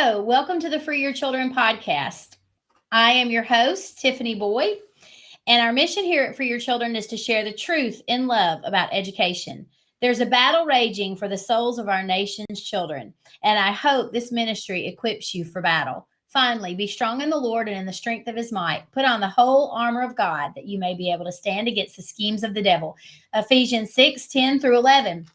Hello, welcome to the Free Your Children podcast. I am your host, Tiffany Boyd, and our mission here at Free Your Children is to share the truth in love about education. There's a battle raging for the souls of our nation's children, and I hope this ministry equips you for battle. Finally, be strong in the Lord and in the strength of his might. Put on the whole armor of God that you may be able to stand against the schemes of the devil. Ephesians 6:10-11.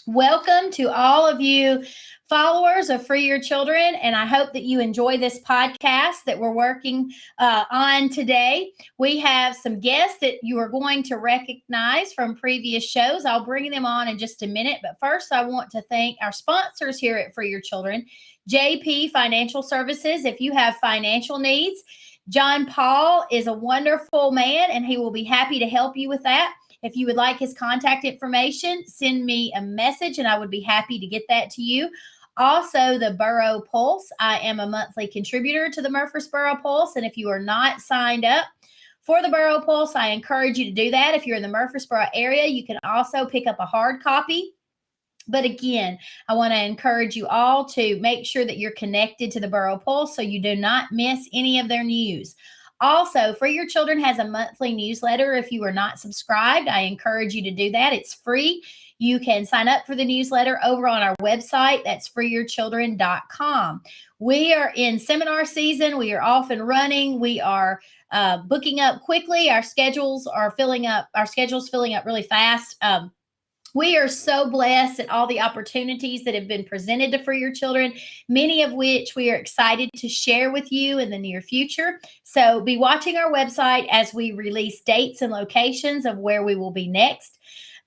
Welcome to all of you followers of Free Your Children, and I hope that you enjoy this podcast that we're working on today. We have some guests that you are going to recognize from previous shows. I'll bring them on in just a minute, but first I want to thank our sponsors here at Free Your Children, JP Financial Services. If you have financial needs, John Paul is a wonderful man, and he will be happy to help you with that. If you would like his contact information, send me a message and I would be happy to get that to you. Also, the Borough Pulse. I am a monthly contributor to the Murfreesboro Pulse. And if you are not signed up for the Borough Pulse, I encourage you to do that. If you're in the Murfreesboro area, you can also pick up a hard copy. But again, I want to encourage you all to make sure that you're connected to the Borough Pulse so you do not miss any of their news. Also, Free Your Children has a monthly newsletter. If you are not subscribed, I encourage you to do that. It's free. You can sign up for the newsletter over on our website. That's freeyourchildren.com. We are in seminar season. We are off and running. We are booking up quickly. Our schedules are filling up. Our schedule's filling up really fast. We are so blessed at all the opportunities that have been presented to Free Your Children, many of which we are excited to share with you in the near future. So be watching our website as we release dates and locations of where we will be next.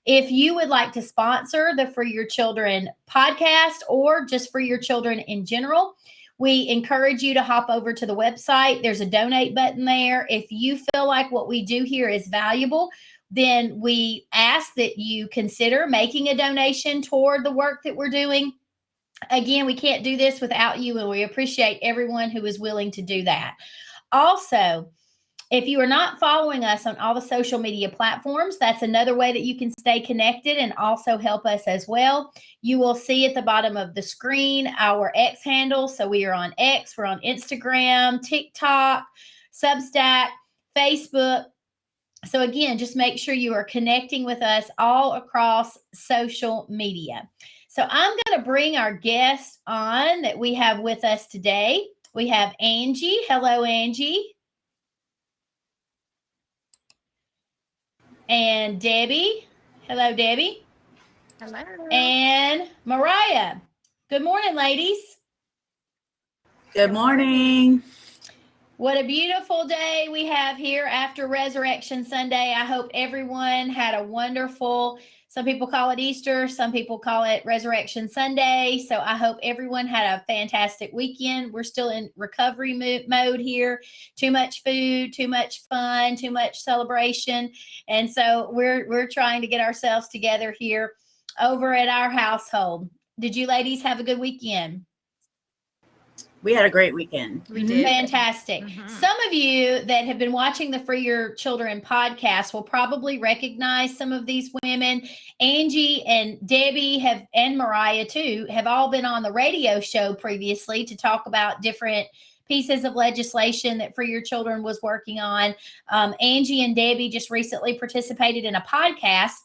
If you would like to sponsor the Free Your Children podcast or just Free Your Children in general, we encourage you to hop over to the website. There's a donate button there. If you feel like what we do here is valuable, then we ask that you consider making a donation toward the work that we're doing. Again, we can't do this without you, and we appreciate everyone who is willing to do that. Also, if you are not following us on all the social media platforms, that's another way that you can stay connected and also help us as well. You will see at the bottom of the screen our X handle. So we are on X, we're on Instagram, TikTok, Substack, Facebook. So again, just make sure you are connecting with us all across social media. So I'm going to bring our guest on that we have with us today. We have Angie. Hello, Angie. And Debbie. Hello, Debbie. Hello. And Mariah. Good morning, ladies. Good morning. What a beautiful day we have here after Resurrection Sunday. I hope everyone had a wonderful, some people call it Easter, some people call it Resurrection Sunday. So I hope everyone had a fantastic weekend. We're still in recovery mode here. Too much food, too much fun, too much celebration. And so we're trying to get ourselves together here over at our household. Did you ladies have a good weekend? We had a great weekend. We did. Fantastic. Mm-hmm. Some of you that have been watching the Free Your Children podcast will probably recognize some of these women. Angie and Debbie and Mariah too, have all been on the radio show previously to talk about different pieces of legislation that Free Your Children was working on. Angie and Debbie just recently participated in a podcast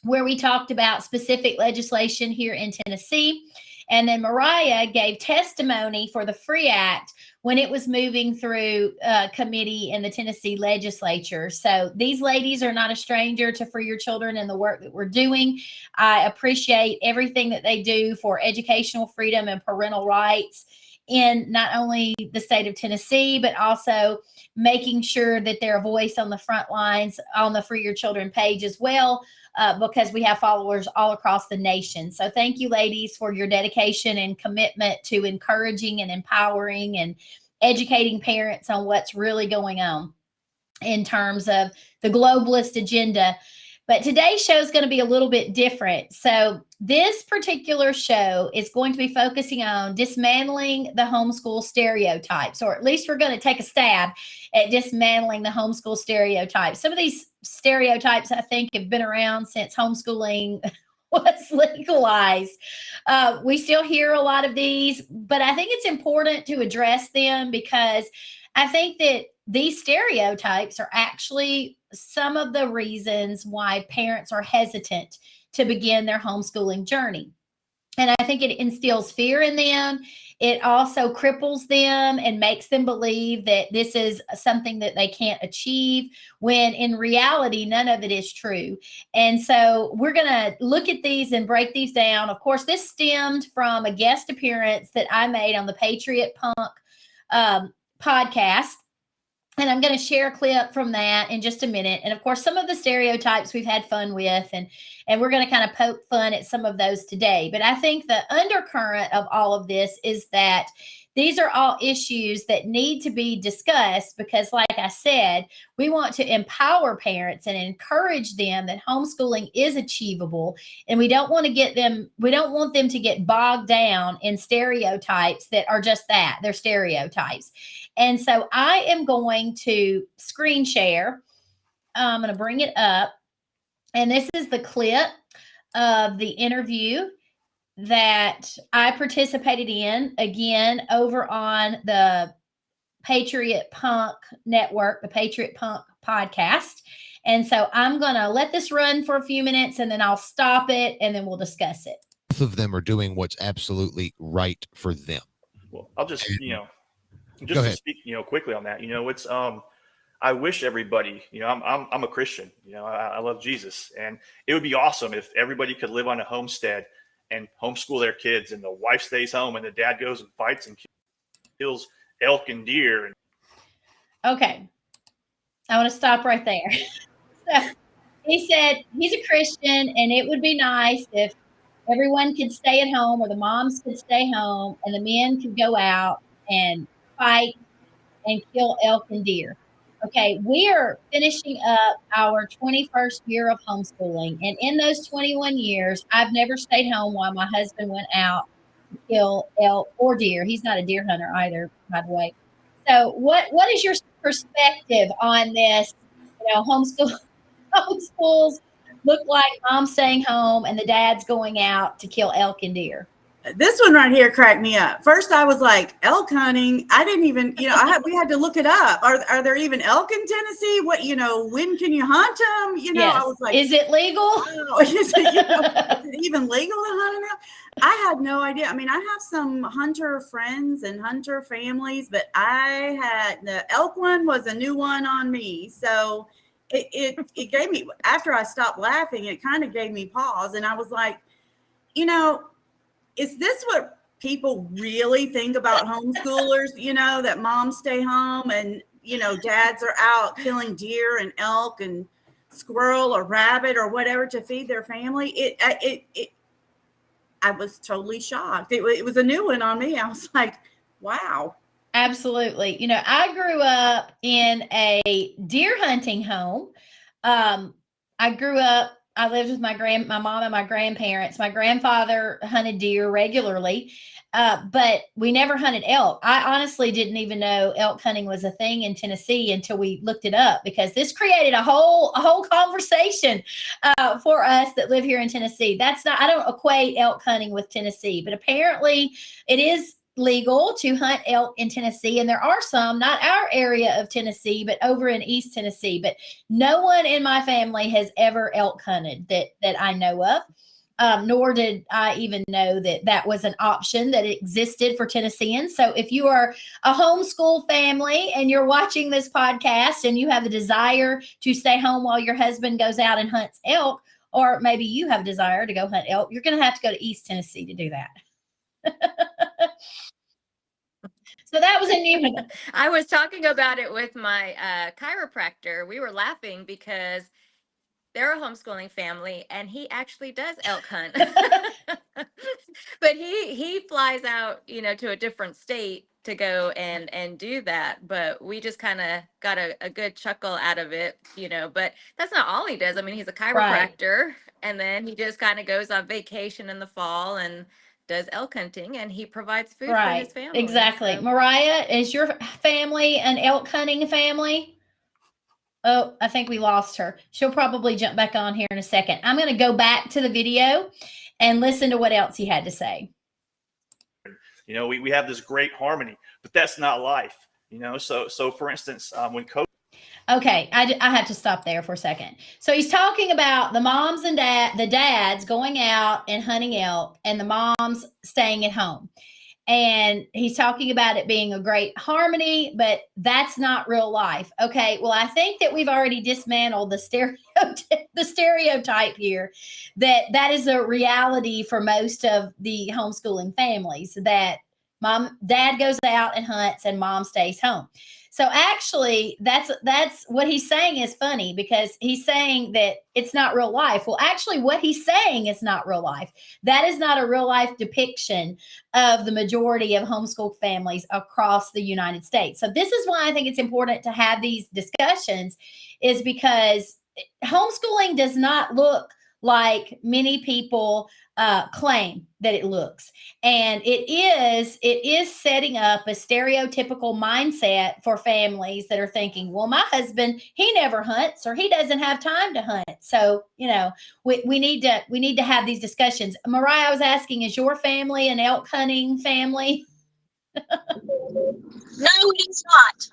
where we talked about specific legislation here in Tennessee. And then Mariah gave testimony for the FREE Act when it was moving through committee in the Tennessee legislature. So these ladies are not a stranger to Free Your Children and the work that we're doing. I appreciate everything that they do for educational freedom and parental rights in not only the state of Tennessee, but also making sure that they're a voice on the front lines on the Free Your Children page as well. Because we have followers all across the nation. So thank you, ladies, for your dedication and commitment to encouraging and empowering and educating parents on what's really going on in terms of the globalist agenda. But today's show is going to be a little bit different. So this particular show is going to be focusing on dismantling the homeschool stereotypes, or at least we're going to take a stab at dismantling the homeschool stereotypes. Some of these stereotypes, I think, have been around since homeschooling was legalized. We still hear a lot of these, but I think it's important to address them because I think that these stereotypes are actually some of the reasons why parents are hesitant to begin their homeschooling journey. And I think it instills fear in them. It also cripples them and makes them believe that this is something that they can't achieve, when in reality, none of it is true. And so we're going to look at these and break these down. Of course, this stemmed from a guest appearance that I made on the Patriot Punk podcast. And I'm going to share a clip from that in just a minute. And of course, some of the stereotypes we've had fun with, and we're going to kind of poke fun at some of those today. But I think the undercurrent of all of this is that these are all issues that need to be discussed because, like I said, we want to empower parents and encourage them that homeschooling is achievable. And we don't want them to get bogged down in stereotypes that are just that, they're stereotypes. And so I am going to screen share. I'm going to bring it up. And this is the clip of the interview that I participated in, again, over on the Patriot Punk Network, the Patriot Punk podcast. And so I'm going to let this run for a few minutes and then I'll stop it and then we'll discuss it. Both of them are doing what's absolutely right for them. Well, I'll just, Go to ahead. speak, quickly on that, it's, I wish everybody, I'm a Christian, I love Jesus, and it would be awesome if everybody could live on a homestead and homeschool their kids, and the wife stays home and the dad goes and fights and kills elk and deer. Okay. I want to stop right there. So he said he's a Christian and it would be nice if everyone could stay at home, or the moms could stay home and the men could go out and fight and kill elk and deer. Okay, we are finishing up our 21st year of homeschooling. And in those 21 years, I've never stayed home while my husband went out to kill elk or deer. He's not a deer hunter either, by the way. So what is your perspective on this? Homeschools look like mom's staying home and the dad's going out to kill elk and deer. This one right here cracked me up. First, I was like, elk hunting. I didn't even, we had to look it up. Are there even elk in Tennessee? When can you hunt them? Yes. I was like, is it legal? Is it even legal to hunt an elk? I had no idea. I mean, I have some hunter friends and hunter families, but the elk one was a new one on me. So it gave me, after I stopped laughing, it kind of gave me pause. And I was like, is this what people really think about homeschoolers, that moms stay home and, dads are out killing deer and elk and squirrel or rabbit or whatever to feed their family? I was totally shocked. It was a new one on me. I was like, wow. Absolutely. I grew up in a deer hunting home. I lived with my mom and my grandparents. My grandfather hunted deer regularly, but we never hunted elk. I honestly didn't even know elk hunting was a thing in Tennessee until we looked it up, because this created a whole conversation for us that live here in Tennessee. I don't equate elk hunting with Tennessee, but apparently it is legal to hunt elk in Tennessee. And there are some, not our area of Tennessee, but over in East Tennessee. But no one in my family has ever elk hunted that I know of. Nor did I even know that was an option that existed for Tennesseans. So if you are a homeschool family and you're watching this podcast and you have a desire to stay home while your husband goes out and hunts elk, or maybe you have a desire to go hunt elk, you're going to have to go to East Tennessee to do that. So that was a new one. I was talking about it with my chiropractor. We were laughing because they're a homeschooling family and he actually does elk hunt. But he flies out, to a different state to go and do that. But we just kind of got a good chuckle out of it, but that's not all he does. I mean, he's a chiropractor, right. And then he just kind of goes on vacation in the fall and does elk hunting, and he provides food for his family. Exactly. So. Mariah, is your family an elk hunting family? Oh, I think we lost her. She'll probably jump back on here in a second. I'm going to go back to the video and listen to what else he had to say. You know, we have this great harmony, but that's not life. You know, so for instance, when coach. Okay, I have to stop there for a second. So he's talking about the moms and the dads going out and hunting elk, and the moms staying at home. And he's talking about it being a great harmony, but that's not real life. Okay, well, I think that we've already dismantled the stereotype here that is a reality for most of the homeschooling families, that dad goes out and hunts and mom stays home. So actually, that's what he's saying is funny, because he's saying that it's not real life. Well, actually, what he's saying is not real life. That is not a real life depiction of the majority of homeschool families across the United States. So this is why I think it's important to have these discussions, is because homeschooling does not look like many people claim that it looks. And it is setting up a stereotypical mindset for families that are thinking, well, my husband, he never hunts, or he doesn't have time to hunt. So, you know, we need to have these discussions. Mariah, I was asking, is your family an elk hunting family? No, it is not.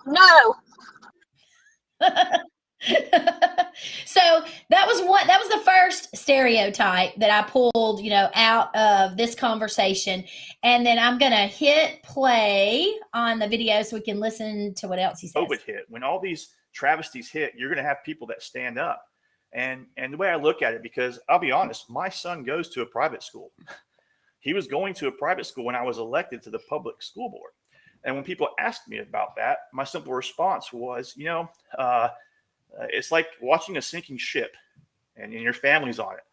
No. So that was the first stereotype that I pulled, out of this conversation. And then I'm gonna hit play on the video so we can listen to what else he says. COVID hit. When all these travesties hit, you're gonna have people that stand up. And the way I look at it, because I'll be honest, my son goes to a private school. He was going to a private school when I was elected to the public school board. And when people asked me about that, my simple response was, it's like watching a sinking ship and your family's on it.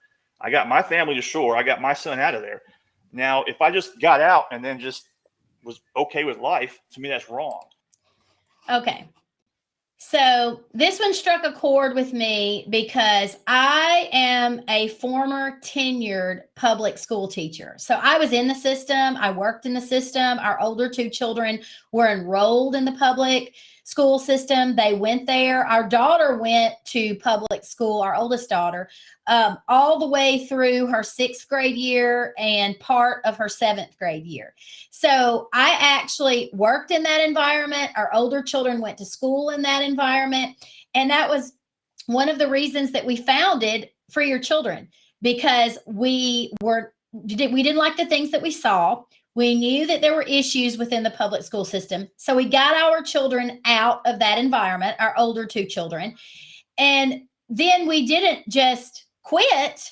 I got my family to shore. I got my son out of there. Now, if I just got out and then just was okay with life, to me, that's wrong. Okay. So this one struck a chord with me because I am a former tenured public school teacher. So I was in the system. I worked in the system. Our older two children were enrolled in the public school system. They went there. Our daughter went to public school, our oldest daughter, all the way through her 6th grade year and part of her 7th grade year. So I actually worked in that environment. Our older children went to school in that environment. And that was one of the reasons that we founded For Your Children, because we didn't like the things that we saw. We knew that there were issues within the public school system. So we got our children out of that environment, our older two children. And then we didn't just quit.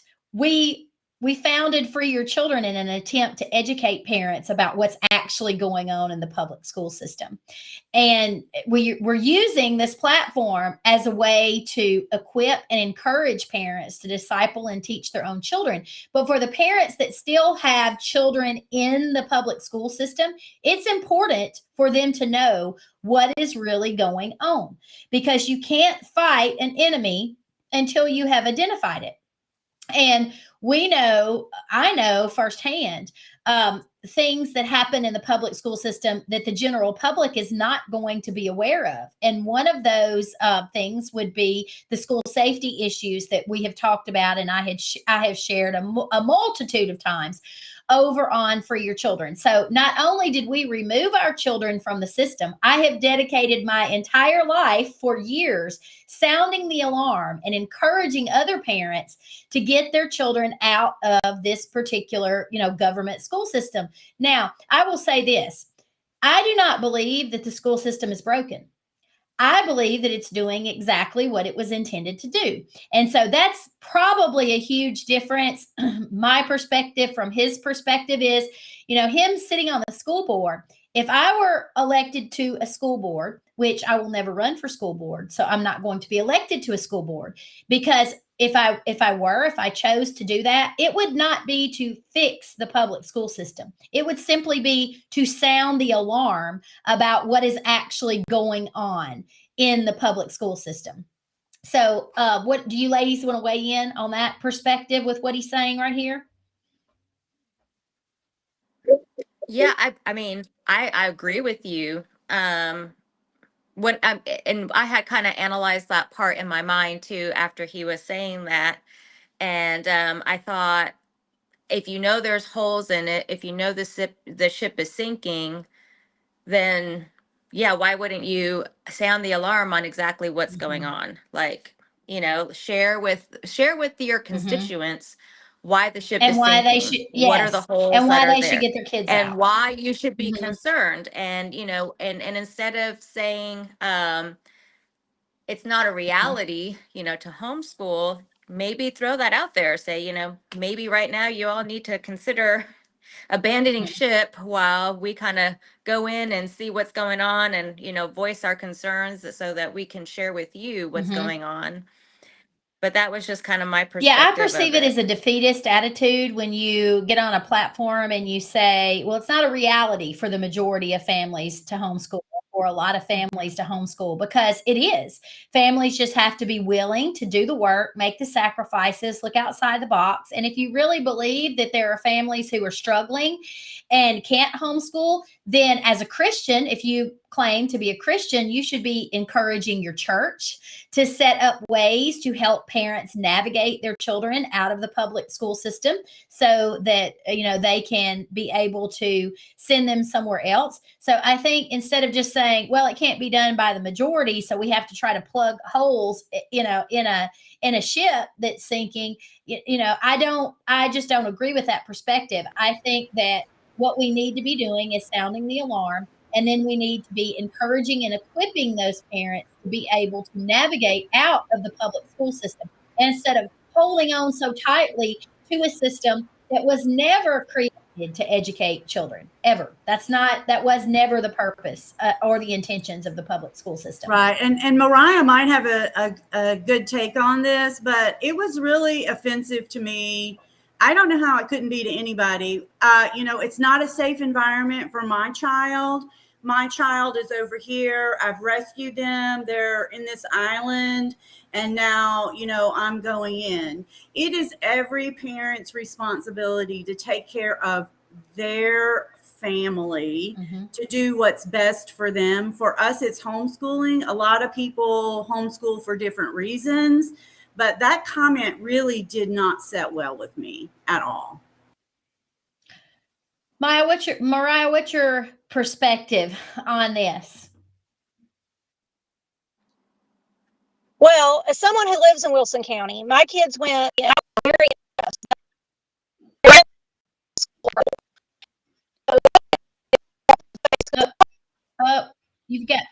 We founded For Your Children in an attempt to educate parents about what's actually going on in the public school system. And we're using this platform as a way to equip and encourage parents to disciple and teach their own children. But for the parents that still have children in the public school system, it's important for them to know what is really going on, because you can't fight an enemy until you have identified it. And I know firsthand things that happen in the public school system that the general public is not going to be aware of. And one of those things would be the school safety issues that we have talked about, and I have shared a multitude of times over on For Your Children. So not only did we remove our children from the system, I have dedicated my entire life for years sounding the alarm and encouraging other parents to get their children out of this particular, government school system. Now, I will say this. I do not believe that the school system is broken. I believe that it's doing exactly what it was intended to do. And so that's probably a huge difference. My perspective from his perspective is, him sitting on the school board. If I were elected to a school board, which I will never run for school board, so I'm not going to be elected to a school board, because if I chose to do that, it would not be to fix the public school system. It would simply be to sound the alarm about what is actually going on in the public school system. So what do you ladies want to weigh in on that perspective with what he's saying right here? Yeah, I mean, I agree with you. and I had kind of analyzed that part in my mind too after he was saying that. And I thought, if you know there's holes in it, if you know the ship is sinking, then yeah, why wouldn't you sound the alarm on exactly what's going on? Like, share with your constituents why the ship And is why they sinking, should, what are the yes, holes and that why are they should there, get their kids and out. why you should be Mhm. concerned. And and instead of saying it's not a reality, to homeschool, maybe throw that out there. Say, maybe right now you all need to consider abandoning ship while we kind of go in and see what's going on, and voice our concerns so that we can share with you what's Mhm. going on. But that was just kind of my Yeah, I perspective of perceive it it. as a defeatist attitude when you get on a platform and you say, well, it's not a reality for the majority of families to homeschool, or a lot of families to homeschool, because it is. Families just have to be willing to do the work, make the sacrifices, look outside the box. And if you really believe that there are families who are struggling and can't homeschool, then as a Christian, if you claim to be a Christian, you should be encouraging your church to set up ways to help parents navigate their children out of the public school system, so that they can be able to send them somewhere else. So I think, instead of just saying, well, it can't be done by the majority, so we have to try to plug holes in a ship that's sinking, I just don't agree with that perspective. I think that what we need to be doing is sounding the alarm, and then we need to be encouraging and equipping those parents to be able to navigate out of the public school system, instead of holding on so tightly to a system that was never created to educate children, ever. That was never the purpose, or the intentions of the public school system. Right. And Mariah might have a good take on this, but it was really offensive to me. I don't know how it couldn't be to anybody. It's not a safe environment for my child. My child is over here. I've rescued them. They're in this island. And now, I'm going in. It is every parent's responsibility to take care of their family, to do what's best for them. For us, it's homeschooling. A lot of people homeschool for different reasons, but that comment really did not set well with me at all. Mariah, what's your perspective on this? Well, as someone who lives in Wilson County, my kids went very You've got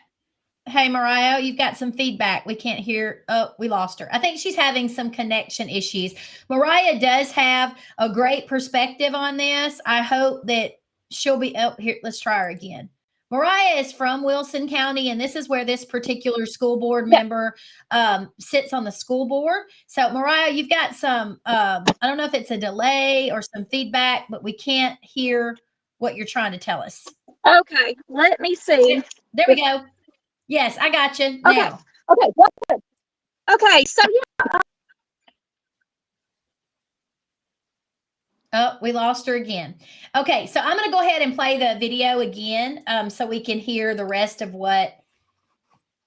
Hey, Mariah, you've got some feedback. We can't hear. Oh, we lost her. I think she's having some connection issues. Mariah does have a great perspective on this. I hope that she'll be up here. Let's try her again. Mariah is from Wilson County, and this is where this particular school board member sits on the school board. So, Mariah, you've got some, I don't know if it's a delay or some feedback, but we can't hear what you're trying to tell us. Okay, let me see. There we go. Yes, I got you now. Okay, good. Okay, so yeah. Oh, we lost her again. Okay, so I'm going to go ahead and play the video again, so we can hear the rest of what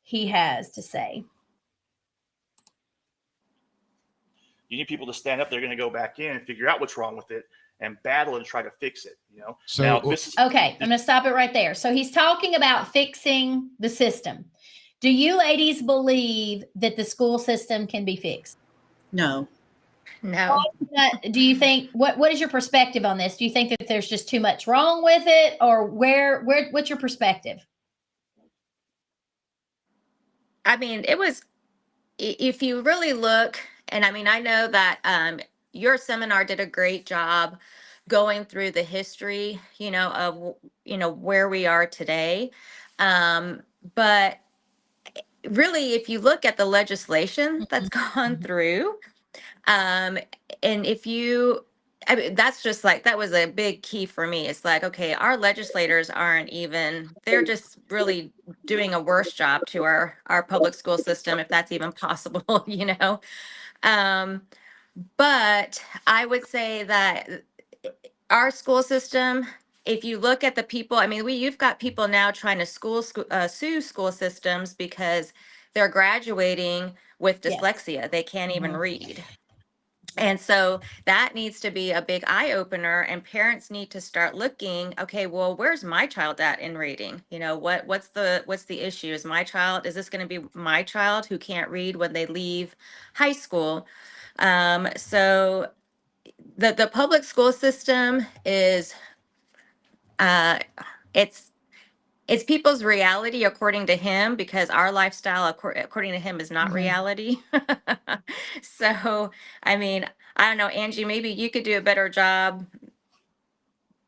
he has to say. You need people to stand up. They're going to go back in and figure out what's wrong with it and battle and try to fix it. So now okay, I'm going to stop it right there. So he's talking about fixing the system. Do you ladies believe that the school system can be fixed? No. No. Do you think, what is your perspective on this? Do you think that there's just too much wrong with it, or what's your perspective? I mean, if you really look, and I mean, I know that your seminar did a great job going through the history, of, where we are today. But really, if you look at the legislation that's gone through, and if you, I mean, that's just like, that was a big key for me. It's like, okay, our legislators they're just really doing a worse job to our public school system, if that's even possible, But I would say that our school system if you look at the people, I mean, you've got people now trying to sue school systems because they're graduating with Yes. dyslexia. They can't even Mhm. read. And so that needs to be a big eye opener, and parents need to start looking, okay, well, where's my child at in reading? You know, what's the issue? Is this going to be my child who can't read when they leave high school? So the public school system is it's people's reality according to him, because our lifestyle according to him is not Mhm. reality. So, I mean, I don't know, Angie, maybe you could do a better job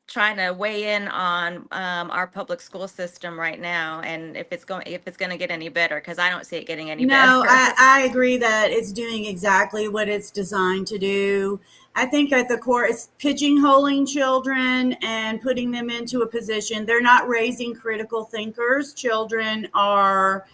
trying to weigh in on our public school system right now, and if it's going to get any better, because I don't see it getting any No, better. I agree that it's doing exactly what it's designed to do. I think at the core, it's pigeonholing children and putting them into a position. They're not raising critical thinkers. Children are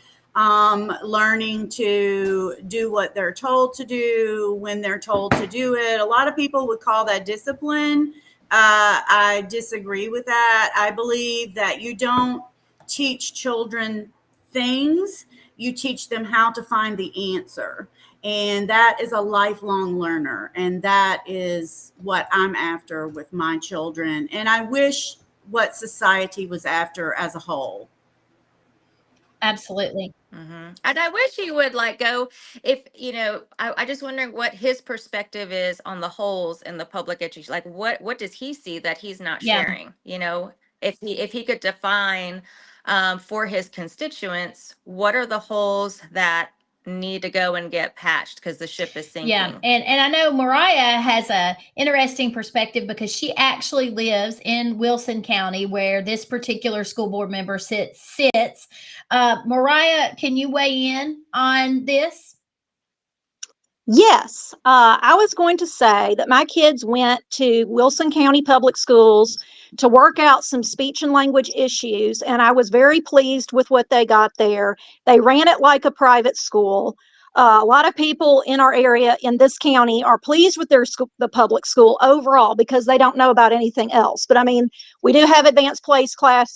learning to do what they're told to do when they're told to do it. A lot of people would call that discipline. I disagree with that. I believe that you don't teach children things, you teach them how to find the answer. And that is a lifelong learner. And that is what I'm after with my children. And I wish what society was after as a whole. Absolutely. Mm-hmm. And I wish he would go, if, I just wondering what his perspective is on the holes in the public education. Like what does he see that he's not Yeah. sharing? If he could define for his constituents, what are the holes that need to go and get patched because the ship is sinking? Yeah, and I know Mariah has a interesting perspective because she actually lives in Wilson County, where this particular school board member sits. Mariah, can you weigh in on this? Yes, I was going to say that my kids went to Wilson County Public Schools to work out some speech and language issues, and I was very pleased with what they got there. They ran it like a private school. A lot of people in our area in this county are pleased with the public school overall because they don't know about anything else. But I mean, we do have advanced placement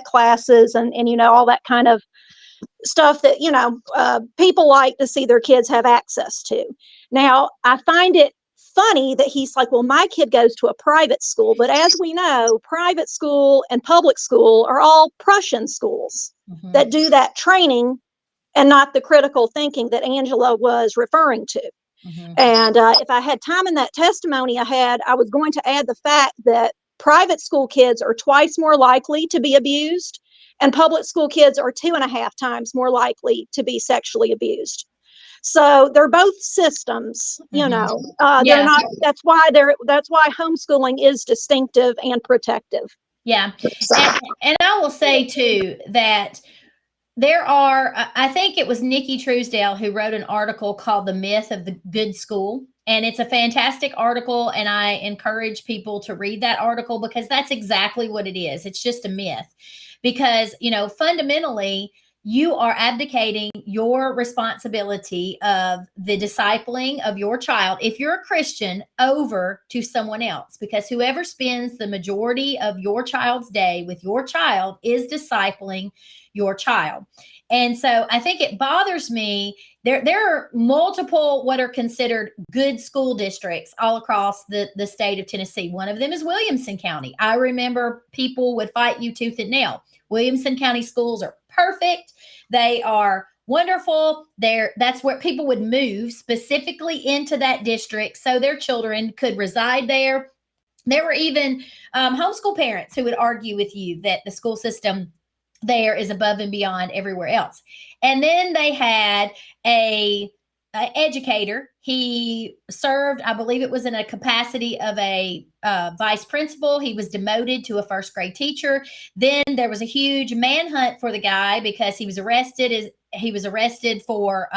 classes, and all that kind of stuff that people like to see their kids have access to. Now, I find it funny that he's like, well, my kid goes to a private school, but as we know, private school and public school are all Prussian schools that do that training and not the critical thinking that Angela was referring to. And if I had time in that testimony I was going to add the fact that private school kids are twice more likely to be abused, and public school kids are 2.5 times more likely to be sexually abused. So they're both systems, they're not, that's why homeschooling is distinctive and protective. Yeah. And I will say too that I think it was Nikki Truesdale who wrote an article called The Myth of the Good School. And it's a fantastic article. And I encourage people to read that article because that's exactly what it is. It's just a myth because, fundamentally, you are abdicating your responsibility of the discipling of your child, if you're a Christian, over to someone else, because whoever spends the majority of your child's day with your child is discipling your child. And so I think it bothers me. There are multiple what are considered good school districts all across the state of Tennessee. One of them is Williamson County. I remember people would fight you tooth and nail. Williamson County schools are perfect. They are wonderful. That's where people would move specifically into that district so their children could reside there. There were even homeschool parents who would argue with you that the school system there is above and beyond everywhere else. And then they had a educator. He served, I believe it was in a capacity of a vice principal. He was demoted to a first grade teacher. Then there was a huge manhunt for the guy because he was arrested for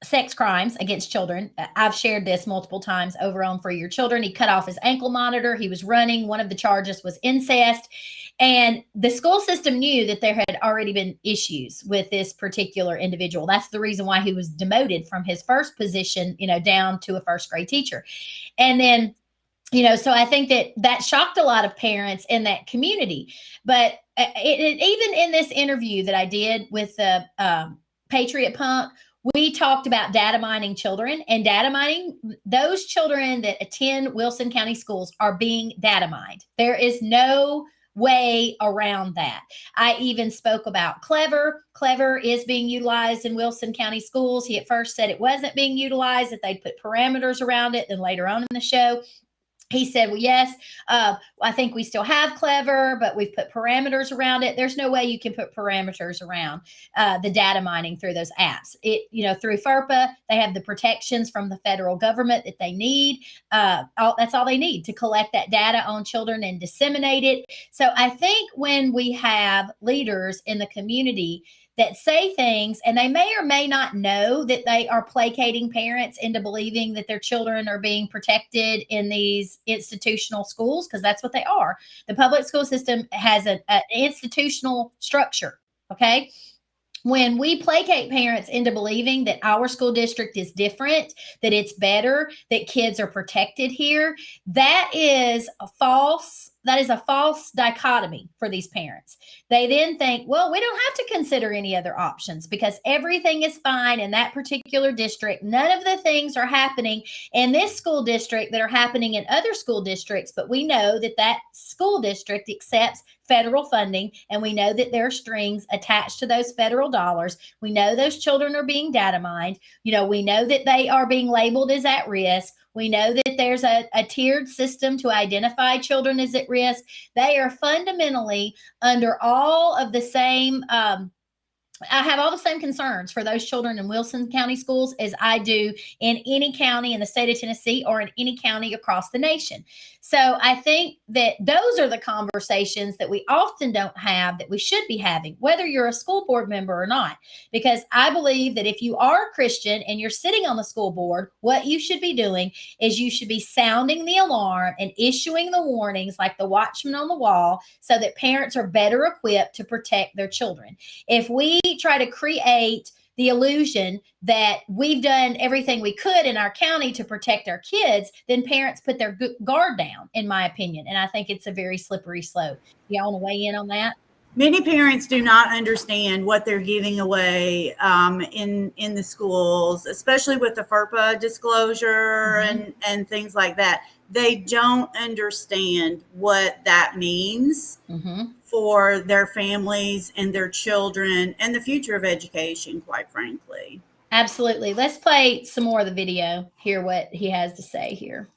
sex crimes against children. I've shared this multiple times over on For Your Children. He cut off his ankle monitor. He was running. One of the charges was incest. And the school system knew that there had already been issues with this particular individual. That's the reason why he was demoted from his first position, down to a first grade teacher. And then, so I think that shocked a lot of parents in that community. But even in this interview that I did with the Patriot Punk, we talked about data mining children, and data mining, those children that attend Wilson County schools are being data mined. There is no way around that. I even spoke about Clever. Clever is being utilized in Wilson County schools. He at first said it wasn't being utilized, that they'd put parameters around it. Then later on in the show, he said, well, yes, I think we still have Clever, but we've put parameters around it. There's no way you can put parameters around the data mining through those apps. Through FERPA, they have the protections from the federal government that they need. That's all they need to collect that data on children and disseminate it. So I think when we have leaders in the community that say things, and they may or may not know that they are placating parents into believing that their children are being protected in these institutional schools, because that's what they are. The public school system has an institutional structure, okay? When we placate parents into believing that our school district is different, that it's better, that kids are protected here, that is a false dichotomy for these parents. They then think, well, we don't have to consider any other options because everything is fine in that particular district. None of the things are happening in this school district that are happening in other school districts, but we know that school district accepts federal funding, and we know that there are strings attached to those federal dollars. We know those children are being data mined. We know that they are being labeled as at risk. We know that there's a tiered system to identify children as at risk. They are fundamentally under all of the same I have all the same concerns for those children in Wilson County schools as I do in any county in the state of Tennessee or in any county across the nation. So I think that those are the conversations that we often don't have that we should be having, whether you're a school board member or not, because I believe that if you are a Christian and you're sitting on the school board, what you should be doing is you should be sounding the alarm and issuing the warnings like the watchman on the wall so that parents are better equipped to protect their children. If we try to create the illusion that we've done everything we could in our county to protect our kids, then parents put their guard down, in my opinion. And I think it's a very slippery slope. Y'all want to weigh in on that? Many parents do not understand what they're giving away in the schools, especially with the FERPA disclosure and things like that. They don't understand what that means for their families and their children and the future of education, quite frankly. Absolutely. Let's play some more of the video, hear what he has to say here.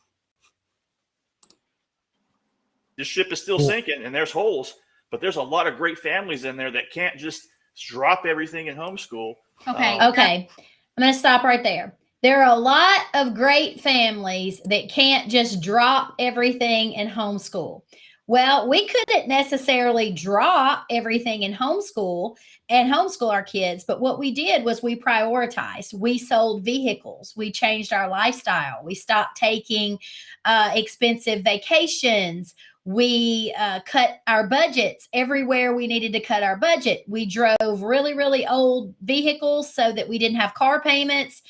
This ship is still sinking and there's holes, but there's a lot of great families in there that can't just drop everything in homeschool. Okay. I'm going to stop right there. There are a lot of great families that can't just drop everything in homeschool. Well, we couldn't necessarily drop everything in homeschool and homeschool our kids, but what we did was we prioritized. We sold vehicles. We changed our lifestyle. We stopped taking expensive vacations. We cut our budgets everywhere we needed to cut our budget. We drove really, really old vehicles so that we didn't have car payments.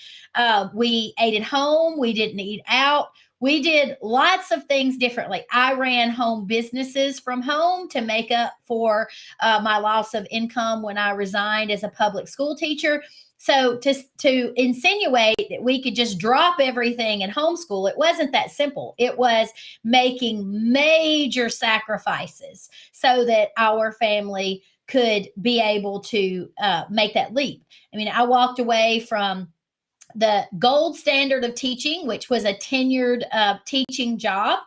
We ate at home. We didn't eat out. We did lots of things differently. I ran home businesses from home to make up for my loss of income when I resigned as a public school teacher. So to insinuate that we could just drop everything in homeschool, it wasn't that simple. It was making major sacrifices so that our family could be able to make that leap. I mean, I walked away from the gold standard of teaching, which was a tenured teaching job,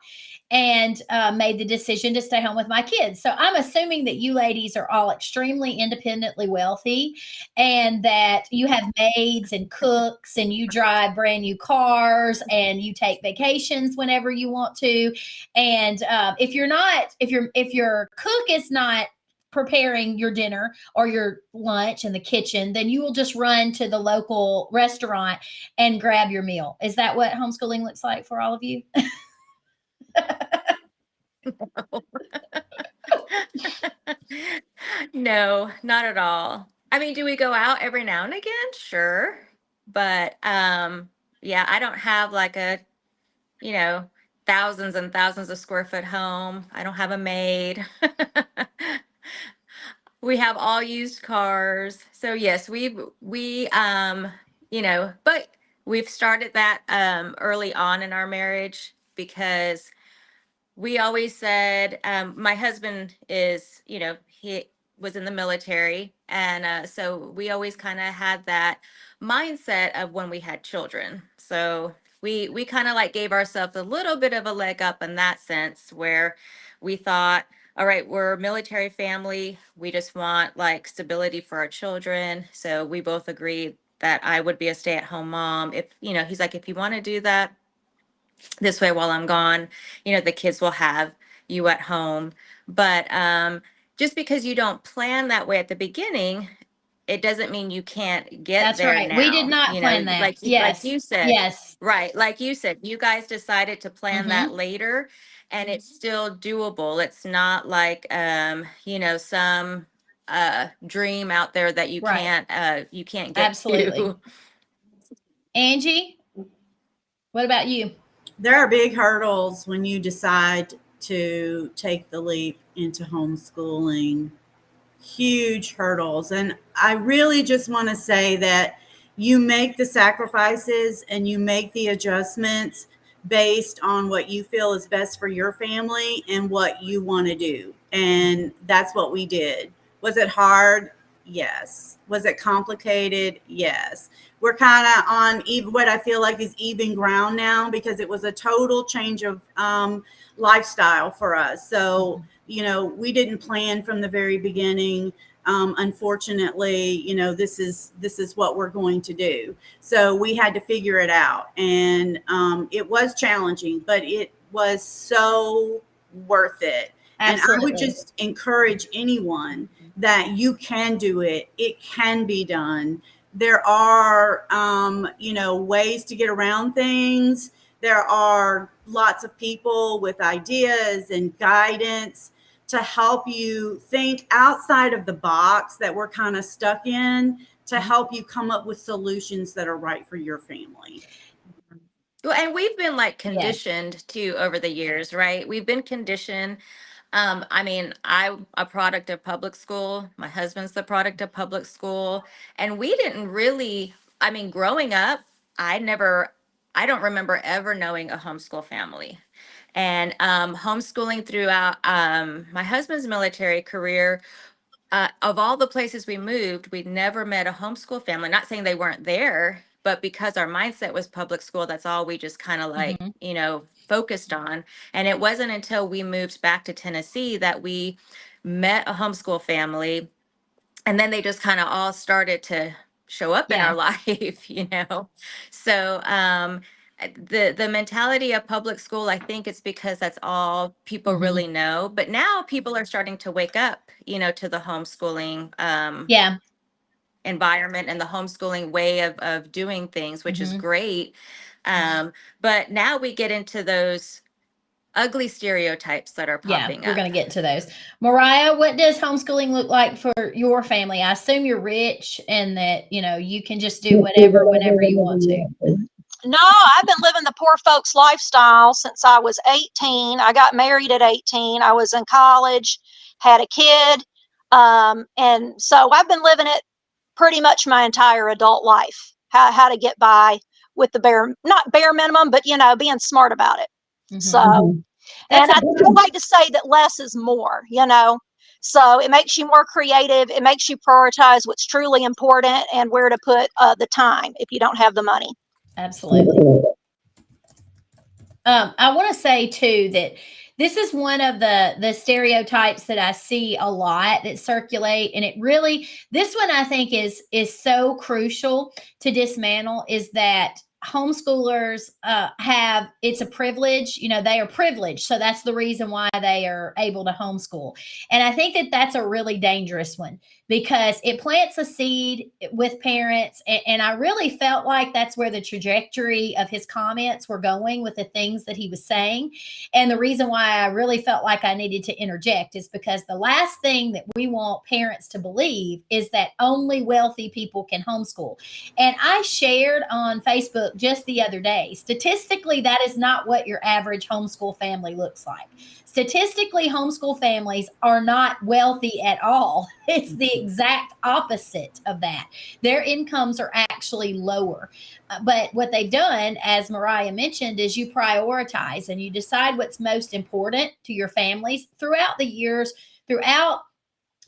and made the decision to stay home with my kids. So I'm assuming that you ladies are all extremely independently wealthy and that you have maids and cooks and you drive brand new cars and you take vacations whenever you want to. And if your cook is not preparing your dinner or your lunch in the kitchen, then you will just run to the local restaurant and grab your meal. Is that what homeschooling looks like for all of you? No, not at all. I mean, do we go out every now and again? Sure. But yeah, I don't have like a, you know, thousands and thousands of square foot home. I don't have a maid. We have all used cars. So yes, but we've started that early on in our marriage because we always said, my husband is, he was in the military. And so we always kind of had that mindset of when we had children. So we kind of like gave ourselves a little bit of a leg up in that sense where we thought, all right, we're a military family. We just want like stability for our children. So we both agreed that I would be a stay-at-home mom. If, he's like, if you want to do that, this way while I'm gone, the kids will have you at home. But just because you don't plan that way at the beginning, it doesn't mean you can't get That's there right. We did now. not plan that. Like Yes. you said, Yes. right? Like you said, you guys decided to plan that later, and it's still doable. It's not like some dream out there that Right. you can't get Absolutely. to. Angie, what about you? There are big hurdles when you decide to take the leap into homeschooling. Huge hurdles. And I really just want to say that you make the sacrifices and you make the adjustments based on what you feel is best for your family and what you want to do. And that's what we did. Was it hard? Yes. Was it complicated? Yes. We're kind of on even what I feel like is even ground now because it was a total change of lifestyle for us. So, we didn't plan from the very beginning. Unfortunately, this is what we're going to do. So we had to figure it out, and it was challenging, but it was so worth it. Absolutely. And I would just encourage anyone that you can do it. It can be done. There are, ways to get around things. There are lots of people with ideas and guidance to help you think outside of the box that we're kind of stuck in, to help you come up with solutions that are right for your family. Well, and we've been like Yes. conditioned too over the years, right? We've been conditioned. I'm a product of public school. My husband's the product of public school. And we didn't really, growing up, I don't remember ever knowing a homeschool family. And homeschooling throughout my husband's military career, of all the places we moved, we'd never met a homeschool family. Not saying they weren't there, but because our mindset was public school, that's all we just kind of like, focused on. And it wasn't until we moved back to Tennessee that we met a homeschool family. And then they just kind of all started to show up in our life. So the mentality of public school, I think it's because that's all people really know. But now people are starting to wake up, to the homeschooling environment and the homeschooling way of doing things, which is great. But now we get into those ugly stereotypes that are popping We're up. going to get to those. Mariah, what does homeschooling look like for your family? I assume you're rich and that, you can just do whatever, whenever you want to. No, I've been living the poor folks lifestyle since I was 18. I got married at 18. I was in college, had a kid. And so I've been living it pretty much my entire adult life, how to get by with the not bare minimum, but, being smart about it. So, and I like to say that less is more, so it makes you more creative. It makes you prioritize what's truly important and where to put the time if you don't have the money. Absolutely. I want to say too that this is one of the stereotypes that I see a lot that circulate, and this one I think is so crucial to dismantle, is that homeschoolers have, it's a privilege. They are privileged. So that's the reason why they are able to homeschool. And I think that that's a really dangerous one because it plants a seed with parents. And I really felt like that's where the trajectory of his comments were going with the things that he was saying. And the reason why I really felt like I needed to interject is because the last thing that we want parents to believe is that only wealthy people can homeschool. And I shared on Facebook just the other day, statistically, that is not what your average homeschool family looks like. Statistically, homeschool families are not wealthy at all. It's the exact opposite of that. Their incomes are actually lower. But what they've done, as Mariah mentioned, is you prioritize and you decide what's most important to your families throughout the years, throughout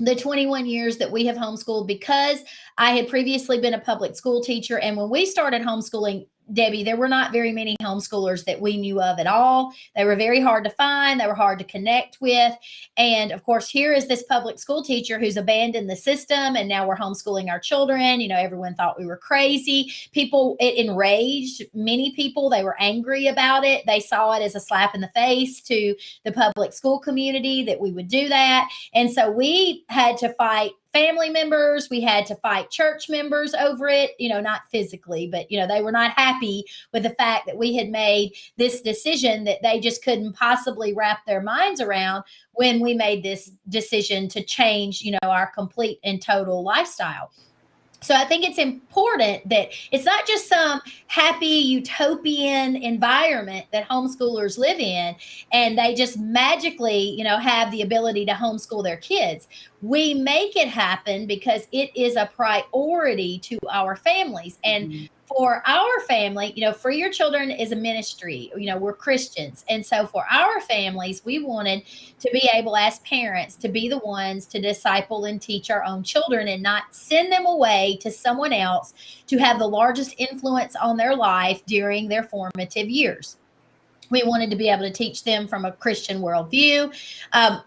the 21 years that we have homeschooled, because I had previously been a public school teacher. And when we started homeschooling, Debbie, there were not very many homeschoolers that we knew of at all. They were very hard to find. They were hard to connect with. And of course, here is this public school teacher who's abandoned the system. And now we're homeschooling our children. Everyone thought we were crazy. It enraged many people. They were angry about it. They saw it as a slap in the face to the public school community that we would do that. And so we had to fight family members. We had to fight church members over it, not physically, but, they were not happy with the fact that we had made this decision that they just couldn't possibly wrap their minds around when we made this decision to change, our complete and total lifestyle. So I think it's important that it's not just some happy utopian environment that homeschoolers live in and they just magically, have the ability to homeschool their kids. We make it happen because it is a priority to our families. And for our family, Free Your Children is a ministry. We're Christians. And so for our families, we wanted to be able as parents to be the ones to disciple and teach our own children and not send them away to someone else to have the largest influence on their life during their formative years. We wanted to be able to teach them from a Christian worldview.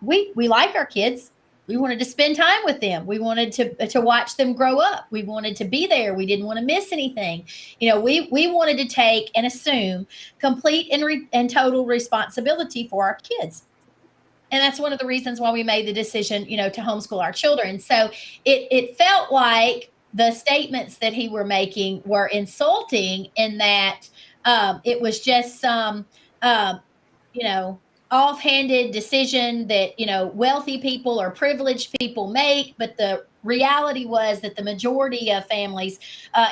We like our kids. We wanted to spend time with them. We wanted to watch them grow up. We wanted to be there. We didn't want to miss anything. We wanted to take and assume complete and total responsibility for our kids. And that's one of the reasons why we made the decision, to homeschool our children. So it felt like the statements that he were making were insulting in that it was just some, offhanded decision that, wealthy people or privileged people make. But the reality was that the majority of families,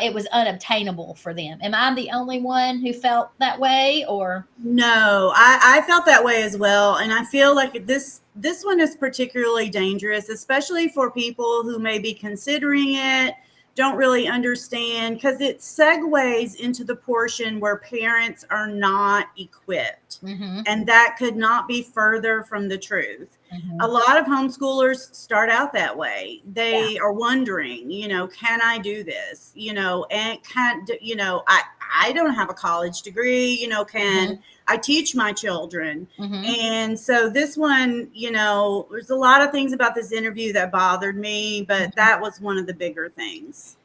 it was unobtainable for them. Am I the only one who felt that way, or? No, I felt that way as well. And I feel like this one is particularly dangerous, especially for people who may be considering it, don't really understand, because it segues into the portion where parents are not equipped. Mm-hmm. And that could not be further from the truth. Mm-hmm. A lot of homeschoolers start out that way. They are wondering, can I do this? And I don't have a college degree, can I teach my children? Mm-hmm. And so this one, there's a lot of things about this interview that bothered me, but that was one of the bigger things.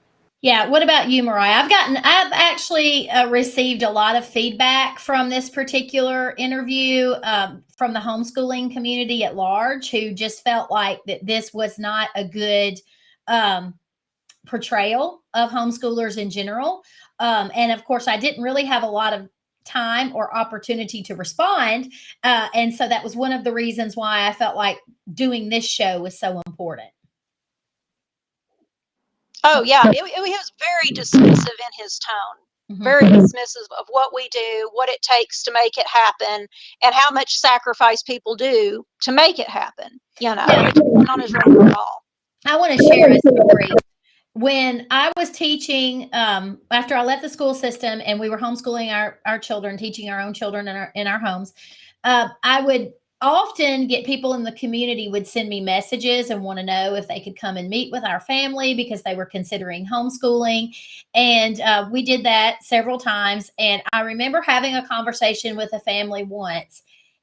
Yeah. What about you, Mariah? I've actually received a lot of feedback from this particular interview from the homeschooling community at large, who just felt like that this was not a good portrayal of homeschoolers in general. And of course, I didn't really have a lot of time or opportunity to respond. And so that was one of the reasons why I felt like doing this show was so important. Oh, yeah. He was very dismissive in his tone, very dismissive of what we do, what it takes to make it happen, and how much sacrifice people do to make it happen. It's not on his radar at all. I want to share a story. When I was teaching, after I left the school system and we were homeschooling our children, teaching our own children in our homes, I would often get people in the community would send me messages and want to know if they could come and meet with our family because they were considering homeschooling. And we did that several times. And I remember having a conversation with a family once,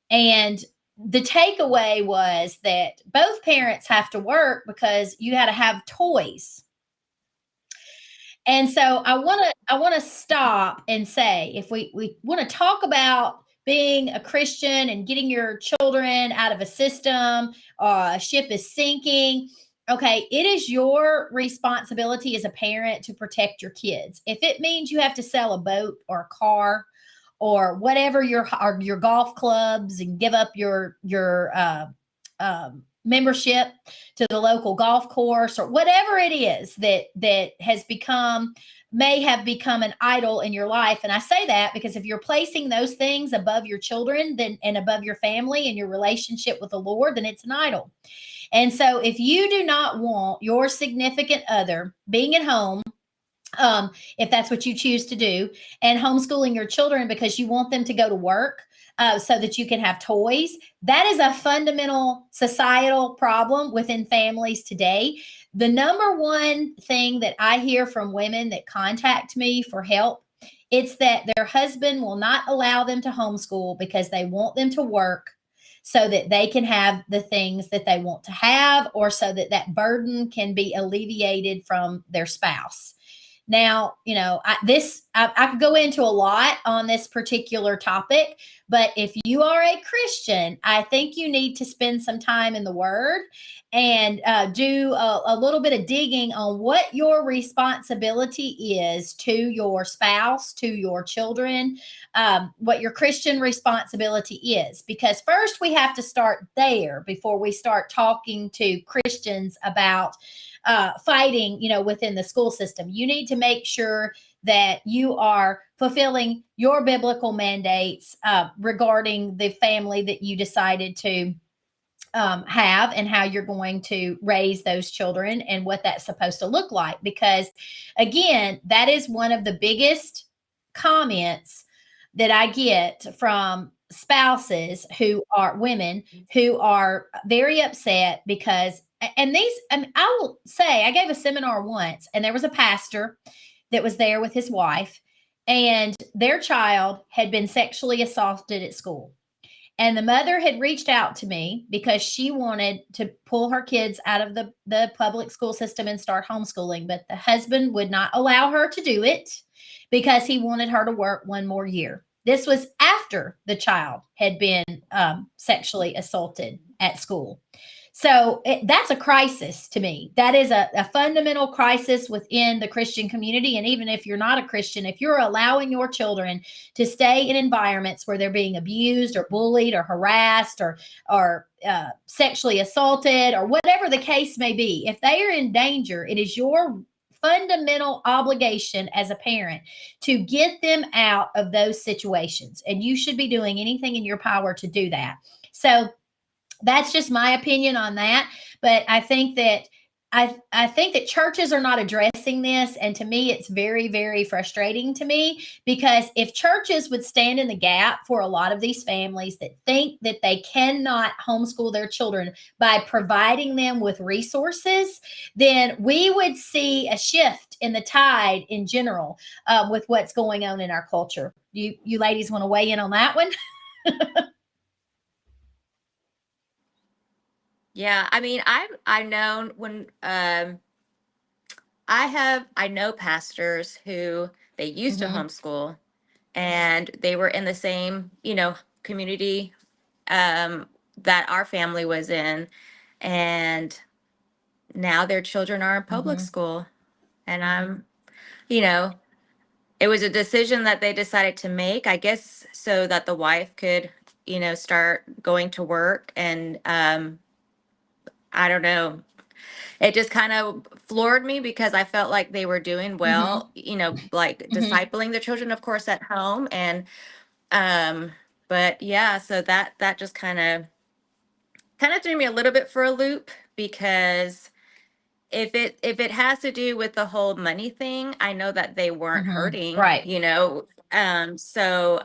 and the takeaway was that both parents have to work because you got to have toys. And so I want to stop and say, if we want to talk about being a Christian and getting your children out of a system, a ship is sinking. Okay, it is your responsibility as a parent to protect your kids. If it means you have to sell a boat or a car or whatever your golf clubs and give up your membership to the local golf course or whatever it is that has become may have become an idol in your life. And I say that because if you're placing those things above your children then and above your family and your relationship with the Lord, then it's an idol. And so if you do not want your significant other being at home, if that's what you choose to do, and homeschooling your children because you want them to go to work so that you can have toys, that is a fundamental societal problem within families today. The number one thing that I hear from women that contact me for help, it's that their husband will not allow them to homeschool because they want them to work so that they can have the things that they want to have, or so that that burden can be alleviated from their spouse. Now, I could go into a lot on this particular topic, but if you are a Christian, I think you need to spend some time in the Word and do a little bit of digging on what your responsibility is to your spouse, to your children, what your Christian responsibility is. Because first we have to start there before we start talking to Christians about fighting, within the school system. You need to make sure that you are fulfilling your biblical mandates regarding the family that you decided to have and how you're going to raise those children and what that's supposed to look like. Because again, that is one of the biggest comments that I get from spouses who are women who are very upset because, and these, I will say, I gave a seminar once and there was a pastor that was there with his wife, and their child had been sexually assaulted at school. And the mother had reached out to me because she wanted to pull her kids out of the public school system and start homeschooling. But the husband would not allow her to do it because he wanted her to work one more year. This was after the child had been sexually assaulted at school. So that's a crisis to me. That is a fundamental crisis within the Christian community. And even if you're not a Christian, if you're allowing your children to stay in environments where they're being abused or bullied or harassed or sexually assaulted or whatever the case may be, if they are in danger, it is your fundamental obligation as a parent to get them out of those situations. And you should be doing anything in your power to do that. So that's just my opinion on that. But I think that churches are not addressing this. And to me, it's very, very frustrating to me, because if churches would stand in the gap for a lot of these families that think that they cannot homeschool their children by providing them with resources, then we would see a shift in the tide in general with what's going on in our culture. You ladies want to weigh in on that one? Yeah, I mean, I've known when I know pastors who they used to homeschool, and they were in the same, community that our family was in, and now their children are in public school. And it was a decision that they decided to make, I guess, so that the wife could, start going to work. And I don't know. It just kind of floored me because I felt like they were doing well, like discipling the children, of course, at home. And but yeah, so that just kind of threw me a little bit for a loop, because if it has to do with the whole money thing, I know that they weren't hurting, Right. So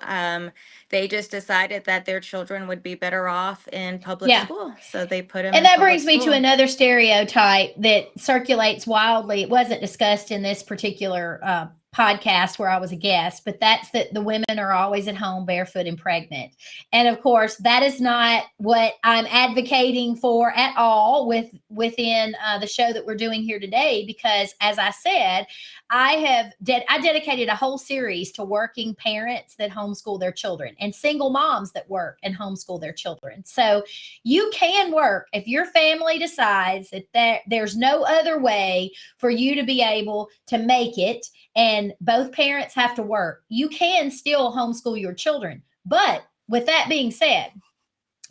they just decided that their children would be better off in public Yeah. school. So they put them And in that public brings me to school. another stereotype that circulates wildly. It wasn't discussed in this particular podcast where I was a guest, but that's that the women are always at home barefoot and pregnant. And of course, that is not what I'm advocating for at all within the show that we're doing here today, because as I said, I dedicated a whole series to working parents that homeschool their children and single moms that work and homeschool their children. So you can work if your family decides that there's no other way for you to be able to make it, and both parents have to work. You can still homeschool your children. But with that being said,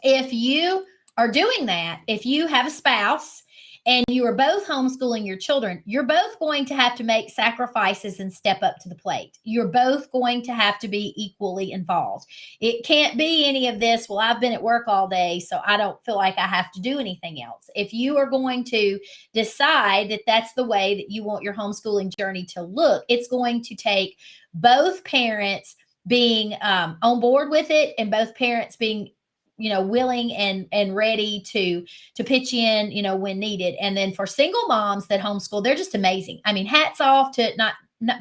if you are doing that, if you have a spouse and you are both homeschooling your children, you're both going to have to make sacrifices and step up to the plate. You're both going to have to be equally involved. It can't be any of this, well, I've been at work all day, so I don't feel like I have to do anything else. If you are going to decide that that's the way that you want your homeschooling journey to look, it's going to take both parents being on board with it, and both parents being willing and ready to pitch in, when needed. And then for single moms that homeschool, they're just amazing. I mean, hats off to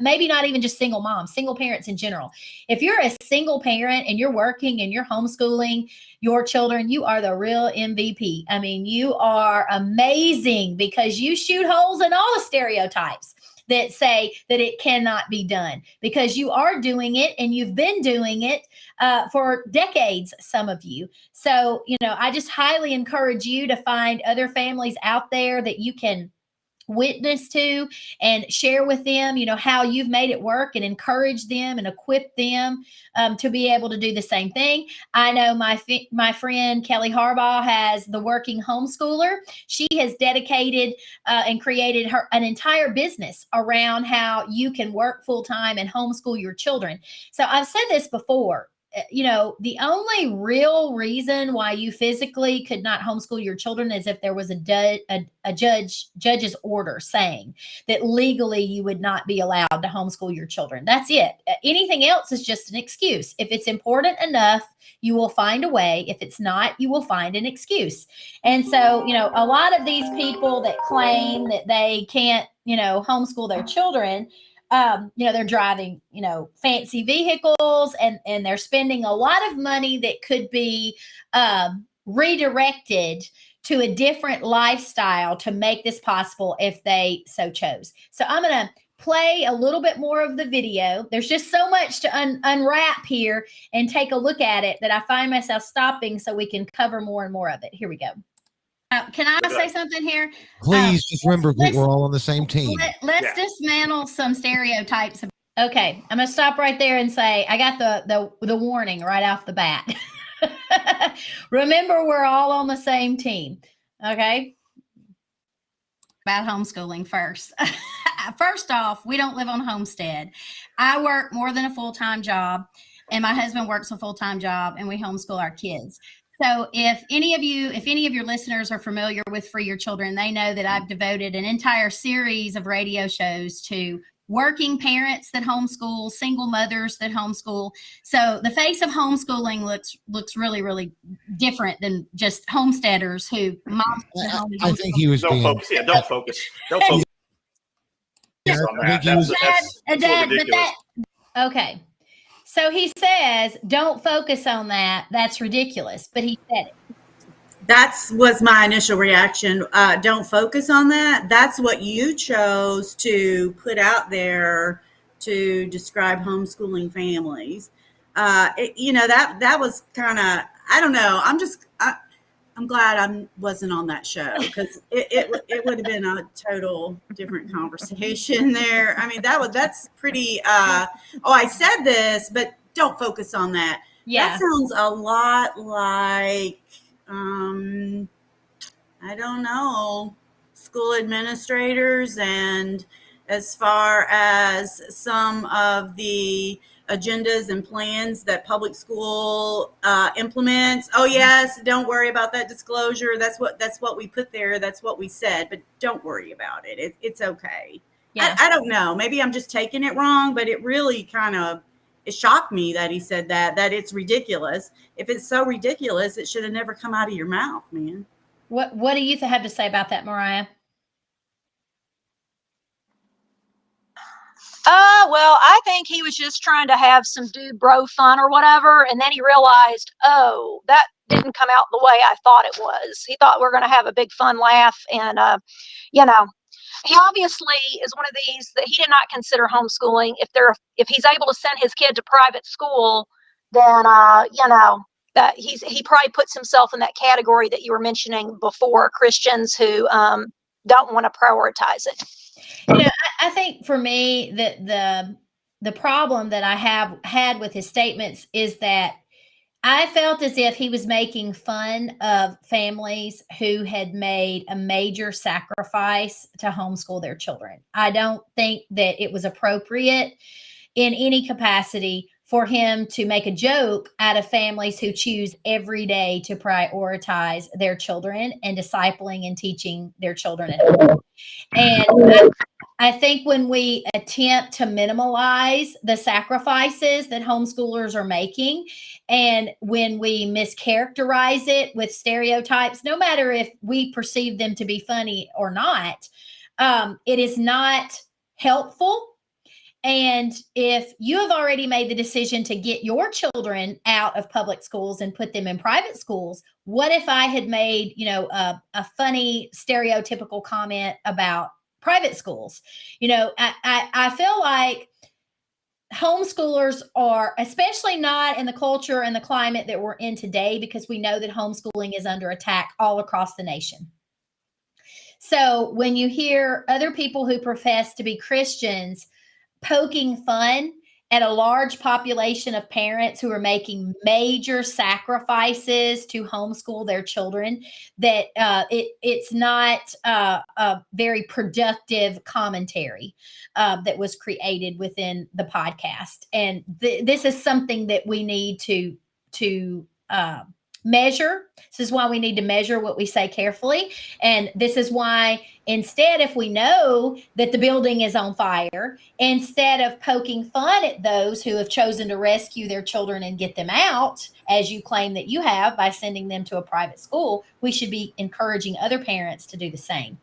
maybe not even just single moms, single parents in general. If you're a single parent and you're working and you're homeschooling your children, you are the real MVP. I mean, you are amazing, because you shoot holes in all the stereotypes that say that it cannot be done, because you are doing it and you've been doing it for decades, some of you. So, I just highly encourage you to find other families out there that you can witness to and share with them, how you've made it work, and encourage them and equip them to be able to do the same thing. I know my friend Kelly Harbaugh has the Working Homeschooler. She has dedicated and created an entire business around how you can work full-time and homeschool your children. So I've said this before. The only real reason why you physically could not homeschool your children is if there was a judge's order saying that legally you would not be allowed to homeschool your children. That's it. Anything else is just an excuse. If it's important enough, you will find a way. If it's not, you will find an excuse. And so, a lot of these people that claim that they can't, homeschool their children, they're driving, fancy vehicles, and they're spending a lot of money that could be redirected to a different lifestyle to make this possible if they so chose. So I'm going to play a little bit more of the video. There's just so much to unwrap here and take a look at it that I find myself stopping so we can cover more and more of it. Here we go. Can I say something here? Please just remember that we're all on the same team. Let's dismantle some stereotypes. Okay, I'm gonna stop right there and say I got the warning right off the bat. Remember, we're all on the same team. Okay. About homeschooling first. First off, we don't live on homestead. I work more than a full-time job, and my husband works a full-time job, and we homeschool our kids. So if any of your listeners are familiar with Free Your Children, they know that I've devoted an entire series of radio shows to working parents that homeschool, single mothers that homeschool. So the face of homeschooling looks really, really different than just homesteaders who moms. I think he was Don't focus. Yeah, don't focus. Don't focus on that. That's Dad, ridiculous. Okay. So he says, don't focus on that. That's ridiculous. But he said it. That was my initial reaction. Don't focus on that. That's what you chose to put out there to describe homeschooling families. That was kind of, I don't know. I'm glad I wasn't on that show, because it would have been a total different conversation there. I mean, that's pretty, I said this, but don't focus on that. Yeah. That sounds a lot like, I don't know, school administrators, and as far as some of the agendas and plans that public school implements. Oh yes, don't worry about that disclosure. That's what we put there. That's what we said, but don't worry about it. It's okay. Yeah. I don't know. Maybe I'm just taking it wrong, but it really it shocked me that he said that it's ridiculous. If it's so ridiculous, it should have never come out of your mouth, man. What do you have to say about that, Mariah? Well, I think he was just trying to have some dude bro fun or whatever, and then he realized, oh, that didn't come out the way I thought it was. He thought we were going to have a big fun laugh, and you know, he obviously is one of these that he did not consider homeschooling. If he's able to send his kid to private school, then that he probably puts himself in that category that you were mentioning before, Christians who don't want to prioritize it. I think for me that the problem that I have had with his statements is that I felt as if he was making fun of families who had made a major sacrifice to homeschool their children. I don't think that it was appropriate in any capacity for him to make a joke out of families who choose every day to prioritize their children and discipling and teaching their children at home. And I think when we attempt to minimalize the sacrifices that homeschoolers are making, and when we mischaracterize it with stereotypes, no matter if we perceive them to be funny or not, it is not helpful. And if you have already made the decision to get your children out of public schools and put them in private schools, what if I had made, a funny stereotypical comment about private schools? I feel like homeschoolers are, especially not in the culture and the climate that we're in today, because we know that homeschooling is under attack all across the nation. So when you hear other people who profess to be Christians poking fun at a large population of parents who are making major sacrifices to homeschool their children, that it's not a very productive commentary that was created within the podcast. And this is something that we need to measure. This is why we need to measure what we say carefully. And this is why, instead, if we know that the building is on fire, instead of poking fun at those who have chosen to rescue their children and get them out, as you claim that you have by sending them to a private school, we should be encouraging other parents to do the same.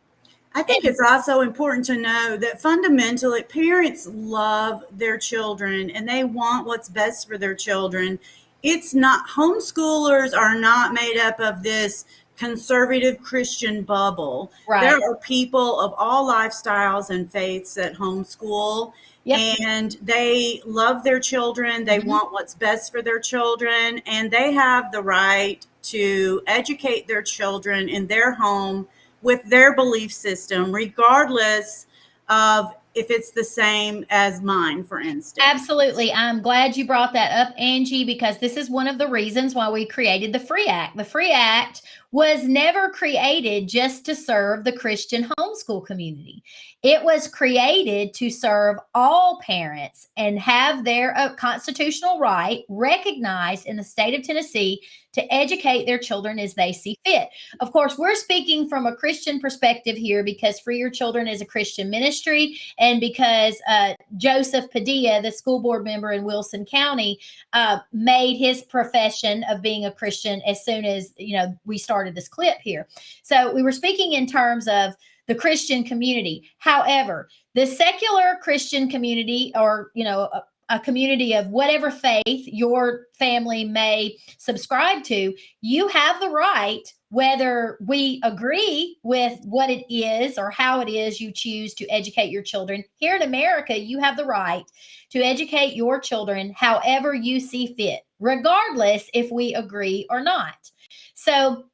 I think it's also important to know that fundamentally parents love their children and they want what's best for their children. It's not, homeschoolers are not made up of this conservative Christian bubble. Right. There are people of all lifestyles and faiths that homeschool. Yep. And they love their children. They want what's best for their children, and they have the right to educate their children in their home with their belief system, regardless of if it's the same as mine, for instance. Absolutely. I'm glad you brought that up, Angie, because this is one of the reasons why we created the Free Act. The Free Act was never created just to serve the Christian homeschool community. It was created to serve all parents and have their constitutional right recognized in the state of Tennessee to educate their children as they see fit. Of course, we're speaking from a Christian perspective here because Free Your Children is a Christian ministry, and because Joseph Padilla, the school board member in Wilson County, made his profession of being a Christian as soon as we started this clip here. So we were speaking in terms of the Christian community. However, the secular Christian community, or a community of whatever faith your family may subscribe to, you have the right, whether we agree with what it is or how it is you choose to educate your children. Here in America, you have the right to educate your children however you see fit, regardless if we agree or not. So,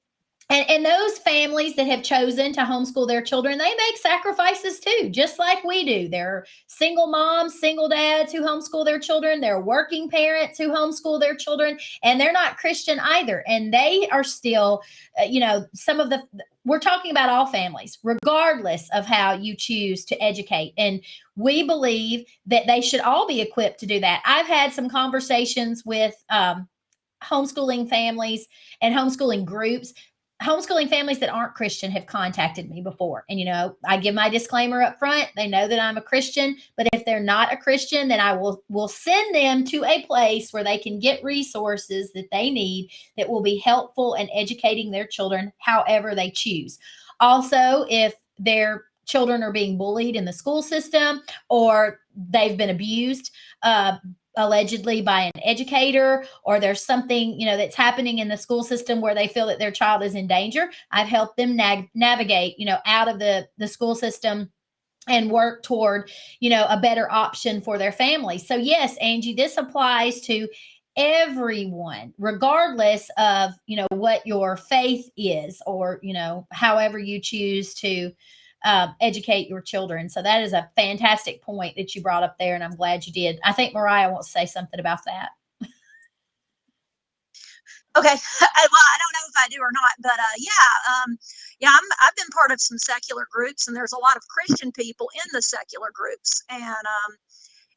and those families that have chosen to homeschool their children, they make sacrifices too, just like we do. There are single moms, single dads who homeschool their children. There are working parents who homeschool their children, and they're not Christian either. And they are still, we're talking about all families, regardless of how you choose to educate. And we believe that they should all be equipped to do that. I've had some conversations with homeschooling families and homeschooling groups. Homeschooling families that aren't Christian have contacted me before. And, I give my disclaimer up front. They know that I'm a Christian, but if they're not a Christian, then I will send them to a place where they can get resources that they need that will be helpful in educating their children however they choose. Also, if their children are being bullied in the school system, or they've been abused, allegedly by an educator, or there's something, that's happening in the school system where they feel that their child is in danger. I've helped them navigate, out of the school system and work toward, a better option for their family. So yes, Angie, this applies to everyone, regardless of, what your faith is, or, however you choose to educate your children. So that is a fantastic point that you brought up there, and I'm glad you did. I think Mariah wants to say something about that. Okay. Well, I don't know if I do or not, but I've been part of some secular groups, and there's a lot of Christian people in the secular groups, and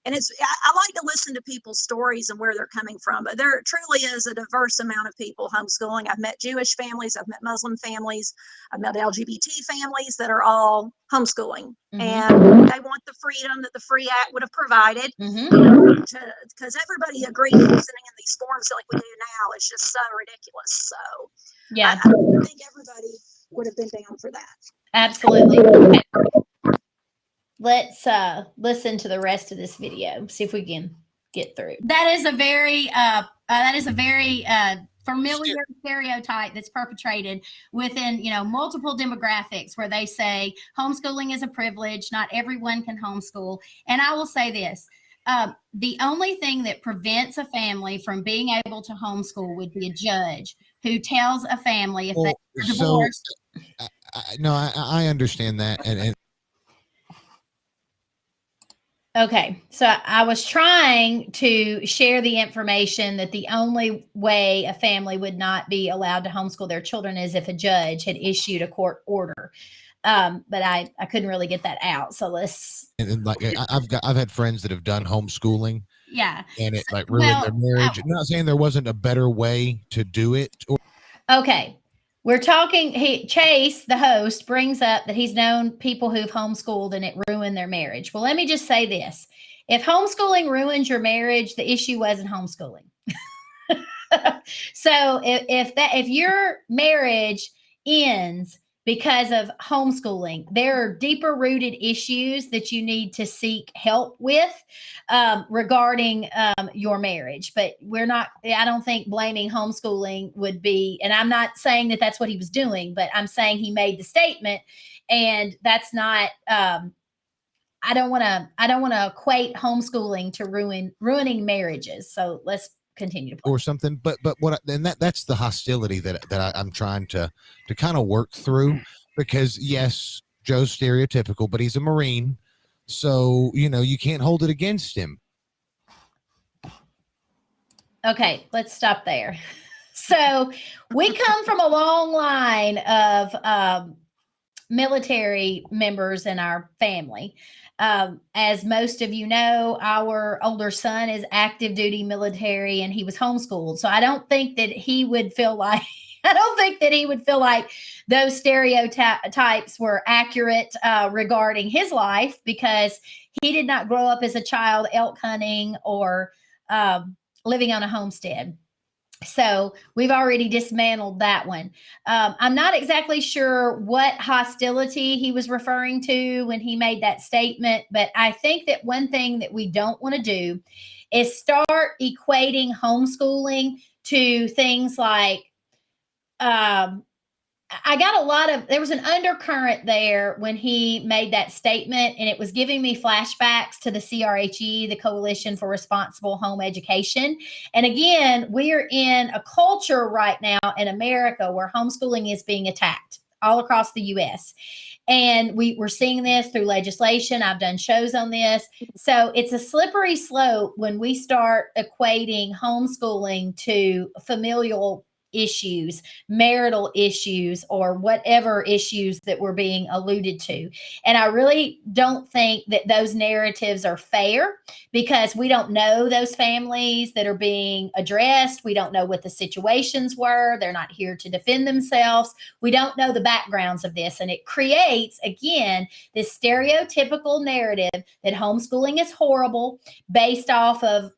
I like to listen to people's stories and where they're coming from. But there truly is a diverse amount of people homeschooling. I've met Jewish families, I've met Muslim families, I've met LGBT families that are all homeschooling, and they want the freedom that the Free Act would have provided. Because everybody agrees sitting in these forums like we do now is just so ridiculous. So yeah, I think everybody would have been down for that. Absolutely. Okay. Let's listen to the rest of this video. See if we can get through. That is a very familiar stereotype that's perpetrated within, multiple demographics, where they say homeschooling is a privilege. Not everyone can homeschool. And I will say this. The only thing that prevents a family from being able to homeschool would be a judge who tells a family if they're divorced. I understand that. And Okay, so I was trying to share the information that the only way a family would not be allowed to homeschool their children is if a judge had issued a court order. But I couldn't really get that out. So let's. And like I've had friends that have done homeschooling. Yeah. And it like ruined their marriage. I'm not saying there wasn't a better way to do it. Okay. We're talking, Chase, the host, brings up that he's known people who've homeschooled and it ruined their marriage. Well, let me just say this. If homeschooling ruins your marriage, the issue wasn't homeschooling. So if your marriage ends because of homeschooling, there are deeper rooted issues that you need to seek help with regarding your marriage. But I don't think blaming homeschooling would be, and I'm not saying that that's what he was doing, but I'm saying he made the statement, and that's not, I don't want to equate homeschooling to ruining marriages. So let's continue to play. Or something, but that's the hostility that I'm trying to kind of work through, because yes, Joe's stereotypical, but he's a Marine, so you can't hold it against him. Okay, let's stop there. So we come from a long line of military members in our family. As most of you know, our older son is active duty military, and he was homeschooled. So I don't think that he would feel like those stereotypes were accurate regarding his life, because he did not grow up as a child elk hunting or living on a homestead. So we've already dismantled that one. I'm not exactly sure what hostility he was referring to when he made that statement, but I think that one thing that we don't want to do is start equating homeschooling to things like, there was an undercurrent there when he made that statement, and it was giving me flashbacks to the CRHE, the Coalition for Responsible Home Education. And again, we are in a culture right now in America where homeschooling is being attacked all across the U.S. And we're seeing this through legislation. I've done shows on this. So it's a slippery slope when we start equating homeschooling to familial issues, marital issues, or whatever issues that were being alluded to. And I really don't think that those narratives are fair, because we don't know those families that are being addressed. We don't know what the situations were. They're not here to defend themselves. We don't know the backgrounds of this. And it creates, again, this stereotypical narrative that homeschooling is horrible based off of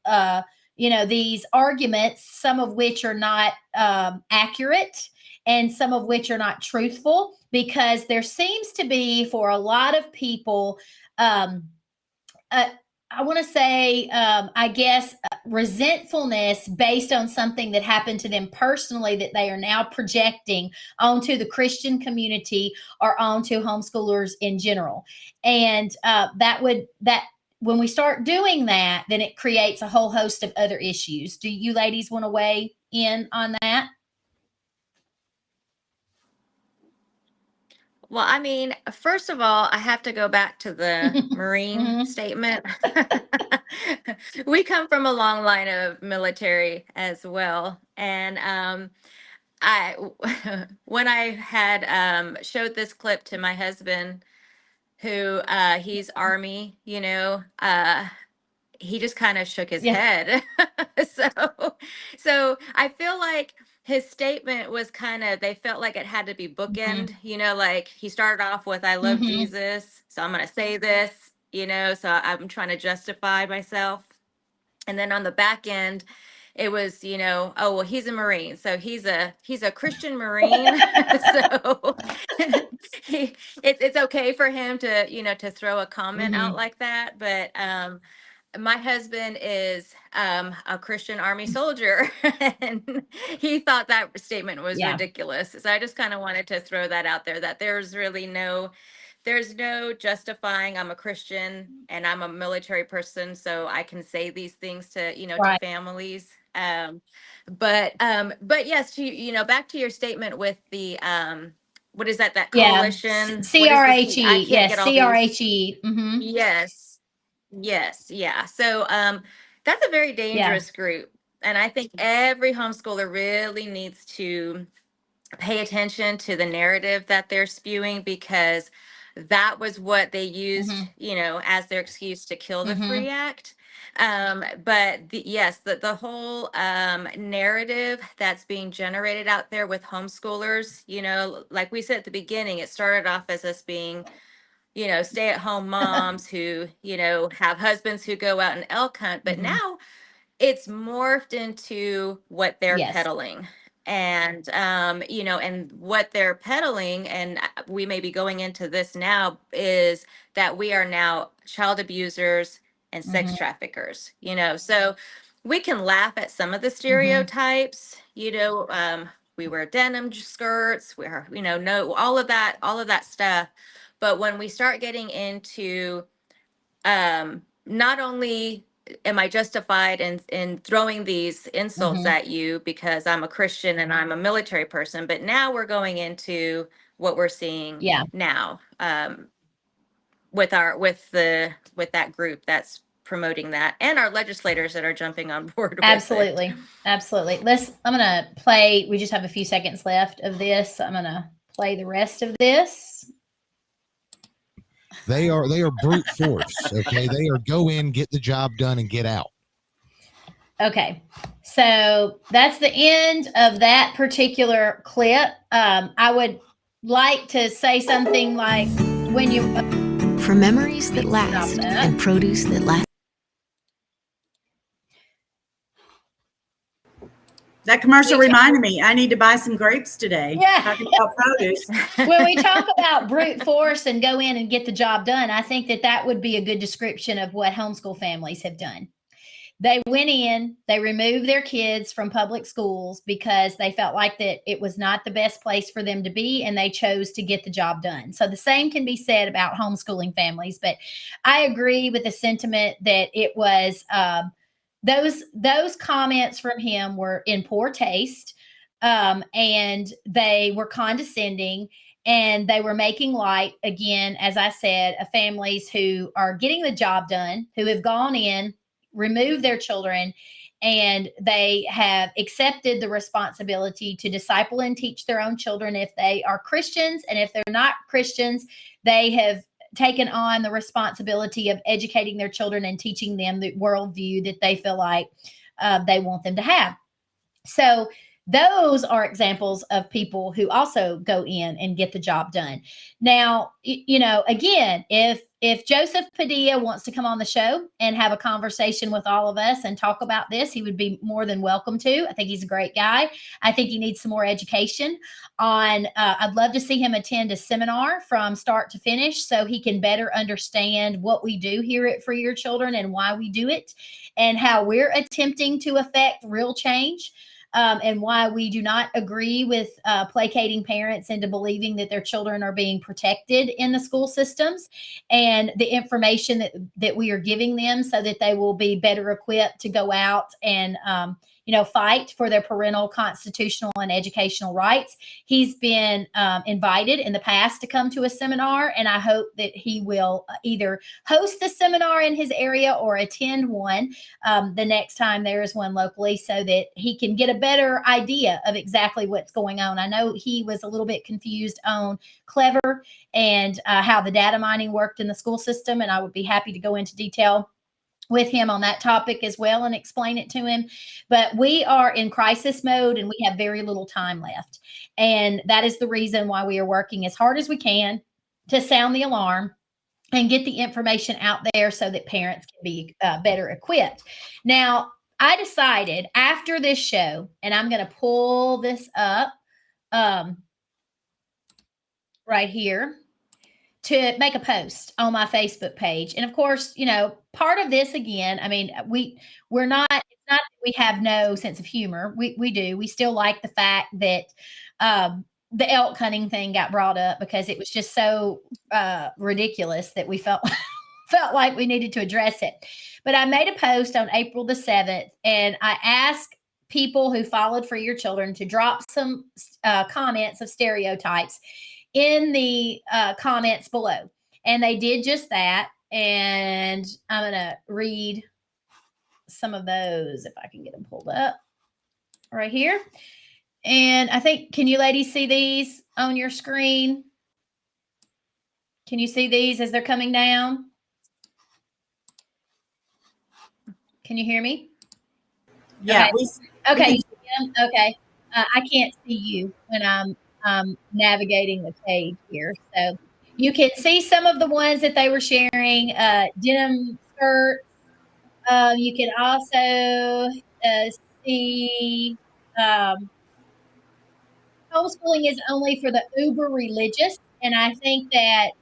these arguments, some of which are not accurate. and some of which are not truthful, because there seems to be, for a lot of people, I want to say, I guess, resentfulness based on something that happened to them personally that they are now projecting onto the Christian community or onto homeschoolers in general. And that when we start doing that, then it creates a whole host of other issues. Do you ladies want to weigh in on that? Well, I mean, first of all, I have to go back to the Marine Mhm. statement. We come from a long line of military as well. And I, when I had showed this clip to my husband, who he's Army, he just kind of shook his Yeah. head. so so I feel like his statement was kind of, they felt like it had to be bookend, like he started off with, I love Mhm. Jesus, so I'm going to say this, so I'm trying to justify myself. And then on the back end, it was, oh, well, he's a Marine, so he's a Christian Marine. So it's okay for him to, to throw a comment out Mhm. like that. But my husband is a Christian Army soldier, and he thought that statement was Yeah. ridiculous. So I just kind of wanted to throw that out there, that there's no justifying. I'm a Christian and I'm a military person, so I can say these things to, to Right. families. But yes, back to your statement with the what is that Yeah. coalition? What is this? I CRHE. can't Yes. get all these. CRHE. Mm-hmm. Yes. Yes, yeah. So that's a very Yeah. dangerous group. And I think every homeschooler really needs to pay attention to the narrative that they're spewing, because that was what they used, Mm-hmm. as their excuse to kill the Mm-hmm. free act. But yes, the whole narrative that's being generated out there with homeschoolers, like we said at the beginning, it started off as us being, stay-at-home moms who, have husbands who go out and elk hunt, but Mm-hmm. now it's morphed into what they're Yes. peddling. And and what they're peddling, and we may be going into this now, is that we are now child abusers and sex Mm-hmm. traffickers. So we can laugh at some of the Mm-hmm. stereotypes. We wear denim skirts, we're, no, all of that stuff. But when we start getting into not only am I justified in throwing these insults Mm-hmm. at you because I'm a Christian and I'm a military person, but now we're going into what we're seeing Yeah. now, with that group that's promoting that, and our legislators that are jumping on board with it. Absolutely. Absolutely. I'm going to play. We just have a few seconds left of this. I'm going to play the rest of this. They are brute force. Okay, they are go in, get the job done, and get out. Okay, so that's the end of that particular clip. I would like to say something like, when you for memories that last and produce that lasts. That commercial reminded me, I need to buy some grapes today. Yeah. Talking about produce. When we talk about brute force and go in and get the job done, I think that would be a good description of what homeschool families have done. They went in, they removed their kids from public schools because they felt like that it was not the best place for them to be, and they chose to get the job done. So the same can be said about homeschooling families, but I agree with the sentiment that it was those comments from him were in poor taste, and they were condescending, and they were making light, again, as I said, of families who are getting the job done, who have gone in, removed their children, and they have accepted the responsibility to disciple and teach their own children if they are Christians. And if they're not Christians, they have taken on the responsibility of educating their children and teaching them the worldview that they feel like they want them to have. So Those are examples of people who also go in and get the job done. Now, again, if Joseph Padilla wants to come on the show and have a conversation with all of us and talk about this, he would be more than welcome to. I think he's a great guy. I think he needs some more education on. I'd love to see him attend a seminar from start to finish so he can better understand what we do here at Free Your Children and why we do it and how we're attempting to affect real change. And why we do not agree with placating parents into believing that their children are being protected in the school systems, and the information that we are giving them so that they will be better equipped to go out and fight for their parental constitutional and educational rights. He's been invited in the past to come to a seminar, and I hope that he will either host a seminar in his area or attend one the next time there is one locally, so that he can get a better idea of exactly what's going on. I know he was a little bit confused on Clever and how the data mining worked in the school system, and I would be happy to go into detail with him on that topic as well and explain it to him. But we are in crisis mode and we have very little time left. And that is the reason why we are working as hard as we can to sound the alarm and get the information out there so that parents can be better equipped. Now, I decided after this show, and I'm going to pull this up right here, to make a post on my Facebook page. And of course, part of this again, I mean, we're not, it's not that we have no sense of humor. We do. We still like the fact that the elk hunting thing got brought up because it was just so ridiculous that we felt like we needed to address it. But I made a post on April the 7th, and I asked people who followed Free Your Children to drop some comments of stereotypes in the comments below. And they did just that. And I'm going to read some of those if I can get them pulled up right here. And I think, can you ladies see these on your screen? Can you see these as they're coming down? Can you hear me? Yeah. Okay. Okay. I can't see you when I'm navigating the page here. So you can see some of the ones that they were sharing, denim skirts. You can also see homeschooling is only for the uber religious. And I think that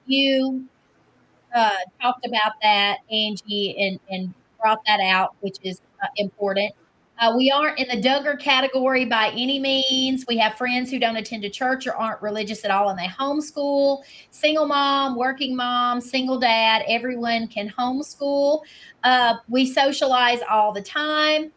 you talked about that, Angie, and brought that out, which is important. We aren't in the Duggar category by any means. We have friends who don't attend a church or aren't religious at all, and they homeschool. Single mom, working mom, single dad, everyone can homeschool. We socialize all the time.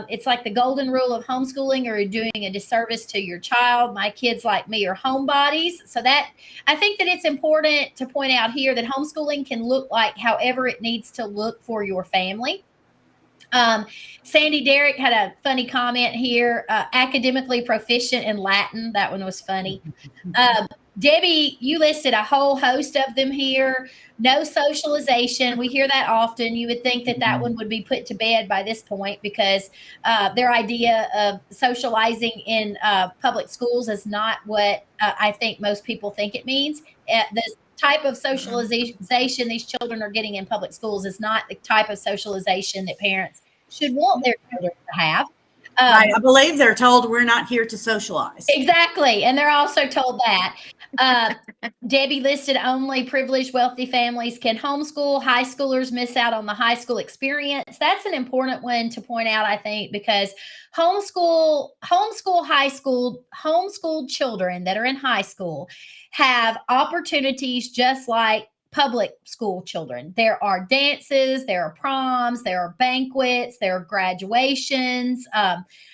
It's like the golden rule of homeschooling, or you're doing a disservice to your child. My kids, like me, are homebodies. So that, I think that it's important to point out here that homeschooling can look like however it needs to look for your family. Sandy Derrick had a funny comment here. Academically proficient in Latin. That one was funny. Debbie, you listed a whole host of them here. No socialization. We hear that often. You would think that one would be put to bed by this point, because their idea of socializing in public schools is not what I think most people think it means. The type of socialization these children are getting in public schools is not the type of socialization that parents should want their children to have. Right. I believe they're told we're not here to socialize. Exactly. And they're also told that. Debbie listed only privileged, wealthy families can homeschool. High schoolers miss out on the high school experience. That's an important one to point out, I think, because homeschooled children that are in high school have opportunities just like public school children. There are dances, there are proms, there are banquets, there are graduations.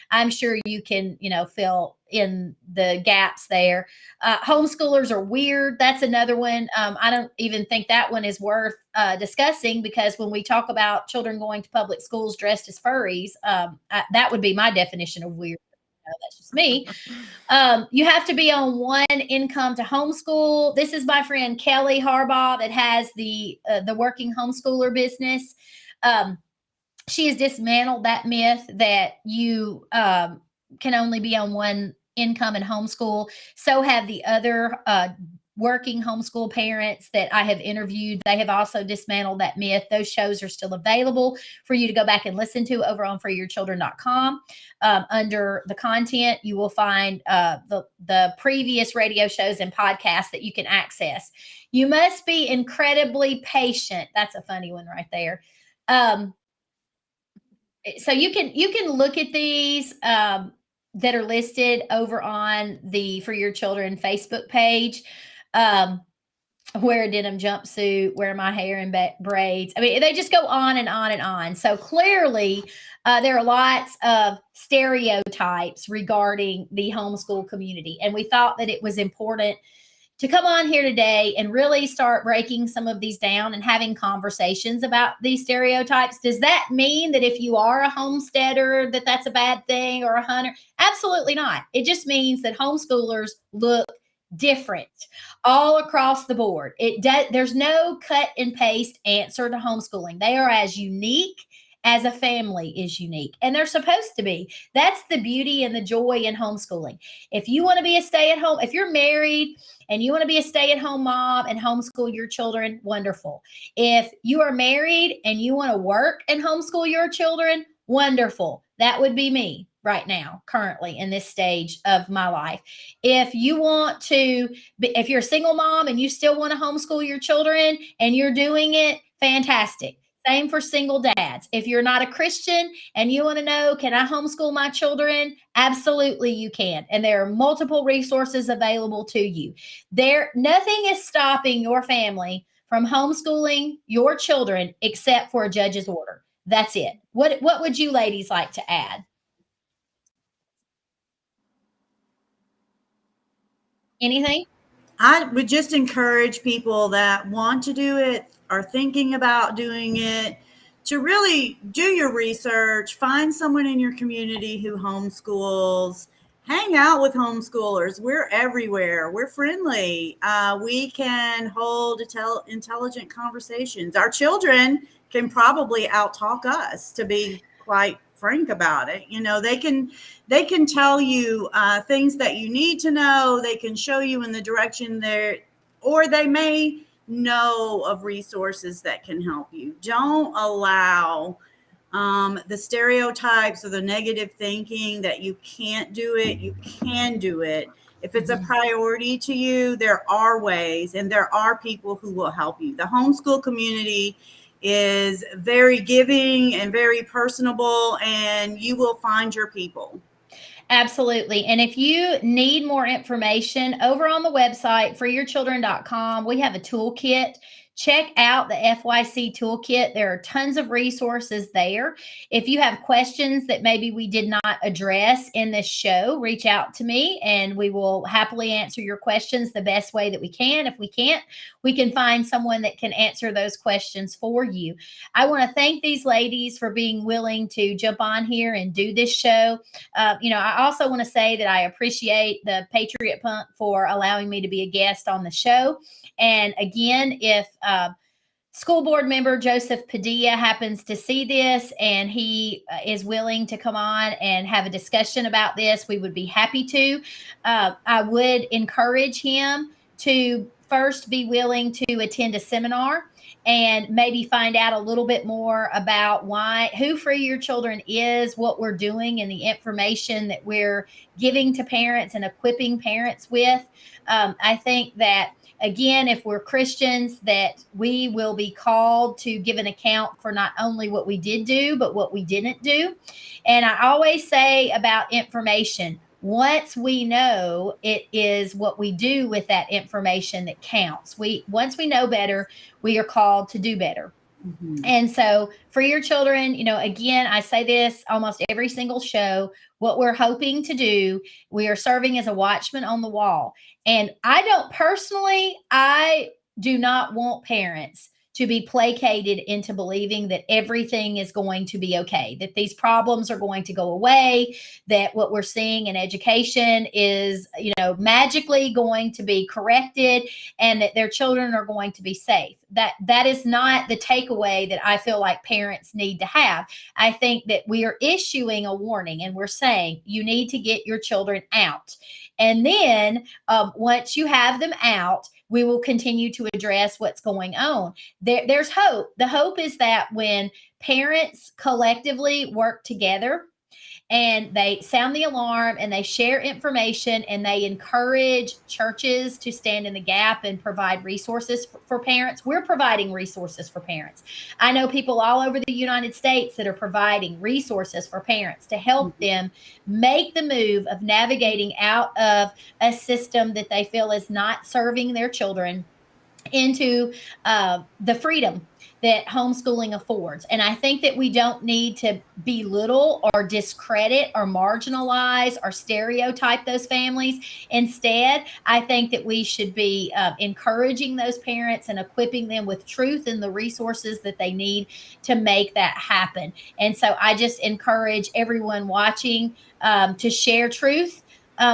I'm sure you can, fill in the gaps there. Homeschoolers are weird. That's another one. I don't even think that one is worth discussing, because when we talk about children going to public schools dressed as furries, that would be my definition of weird. That's just me. You have to be on one income to homeschool. This is my friend Kelly Harbaugh that has the working homeschooler business. She has dismantled that myth that you can only be on one income and homeschool. So have the other working homeschool parents that I have interviewed. They have also dismantled that myth. Those shows are still available for you to go back and listen to over on foryourchildren.com. Under the content, you will find the previous radio shows and podcasts that you can access. You must be incredibly patient. That's a funny one right there. So you can look at these that are listed over on the For Your Children Facebook page. Wear a denim jumpsuit, wear my hair in braids. I mean, they just go on and on and on. So clearly, there are lots of stereotypes regarding the homeschool community. And we thought that it was important to come on here today and really start breaking some of these down and having conversations about these stereotypes. Does that mean that if you are a homesteader, that that's a bad thing, or a hunter? Absolutely not. It just means that homeschoolers look different all across the board. There's no cut and paste answer to homeschooling. They are as unique as a family is unique, and they're supposed to be. That's the beauty and the joy in homeschooling. If you want to be a stay-at-home, if you're married and you want to be a stay-at-home mom and homeschool your children, wonderful. If you are married and you want to work and homeschool your children, wonderful. That would be me right now, currently in this stage of my life. If you want to, if you're a single mom and you still want to homeschool your children and you're doing it, fantastic. Same for single dads. If you're not a Christian and you want to know, can I homeschool my children? Absolutely, you can. And there are multiple resources available to you. Nothing is stopping your family from homeschooling your children except for a judge's order. That's it. What would you ladies like to add? Anything? I would just encourage people that want to do it, are thinking about doing it, to really do your research, find someone in your community who homeschools, hang out with homeschoolers. We're everywhere. We're friendly. We can hold intelligent conversations. Our children can probably outtalk us, to be quite frank about it. You know, they can tell you things that you need to know. They can show you in the direction there, or they may know of resources that can help you. Don't allow the stereotypes or the negative thinking that you can't do it. You can do it. If it's a priority to you, there are ways, and there are people who will help you. The homeschool community is very giving and very personable, and you will find your people. Absolutely. And if you need more information, over on the website, foryourchildren.com, we have a toolkit. Check out the FYC toolkit. There are tons of resources there. If you have questions that maybe we did not address in this show, reach out to me and we will happily answer your questions the best way that we can. If we can't, we can find someone that can answer those questions for you. I want to thank these ladies for being willing to jump on here and do this show. I also want to say that I appreciate the Patriot Punk for allowing me to be a guest on the show. And again, if school board member Joseph Padilla happens to see this and he is willing to come on and have a discussion about this, we would be happy to. I would encourage him to first be willing to attend a seminar and maybe find out a little bit more about who Free Your Children is, what we're doing, and the information that we're giving to parents and equipping parents with. I think that, again, if we're Christians, that we will be called to give an account for not only what we did do, but what we didn't do. And I always say about information, once we know, it is what we do with that information that counts. Once we know better, we are called to do better. Mm-hmm. And so for your children, again, I say this almost every single show, what we're hoping to do, we are serving as a watchman on the wall. And I do not want parents to be placated into believing that everything is going to be okay, that these problems are going to go away, that what we're seeing in education is, magically going to be corrected, and that their children are going to be safe. That is not the takeaway that I feel like parents need to have. I think that we are issuing a warning, and we're saying you need to get your children out. And then once you have them out, we will continue to address what's going on. There's hope. The hope is that when parents collectively work together and they sound the alarm and they share information and they encourage churches to stand in the gap and provide resources for parents. We're providing resources for parents. I know people all over the United States that are providing resources for parents to help them make the move of navigating out of a system that they feel is not serving their children into the freedom that homeschooling affords. And I think that we don't need to belittle or discredit or marginalize or stereotype those families. Instead, I think that we should be encouraging those parents and equipping them with truth and the resources that they need to make that happen. And so I just encourage everyone watching to share truth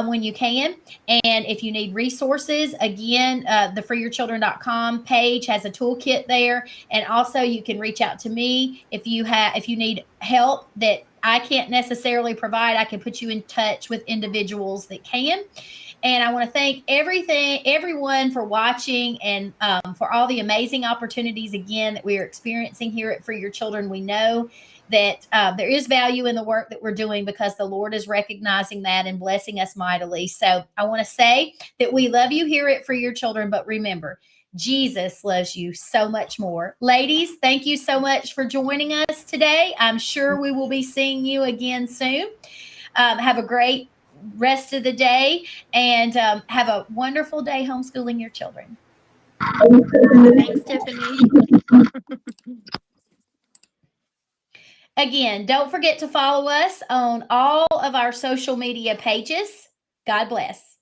when you can. And if you need resources, again, the freeyourchildren.com page has a toolkit there. And also you can reach out to me if you need help that I can't necessarily provide. I can put you in touch with individuals that can. And I want to thank everyone for watching, and for all the amazing opportunities again that we are experiencing here at For Your Children. We know that there is value in the work that we're doing because the Lord is recognizing that and blessing us mightily. So I want to say that we love you here at For Your Children, but remember, Jesus loves you so much more. Ladies, thank you so much for joining us today. I'm sure we will be seeing you again soon. Have a great rest of the day, and have a wonderful day homeschooling your children. Thanks, Tiffany. Again, don't forget to follow us on all of our social media pages. God bless.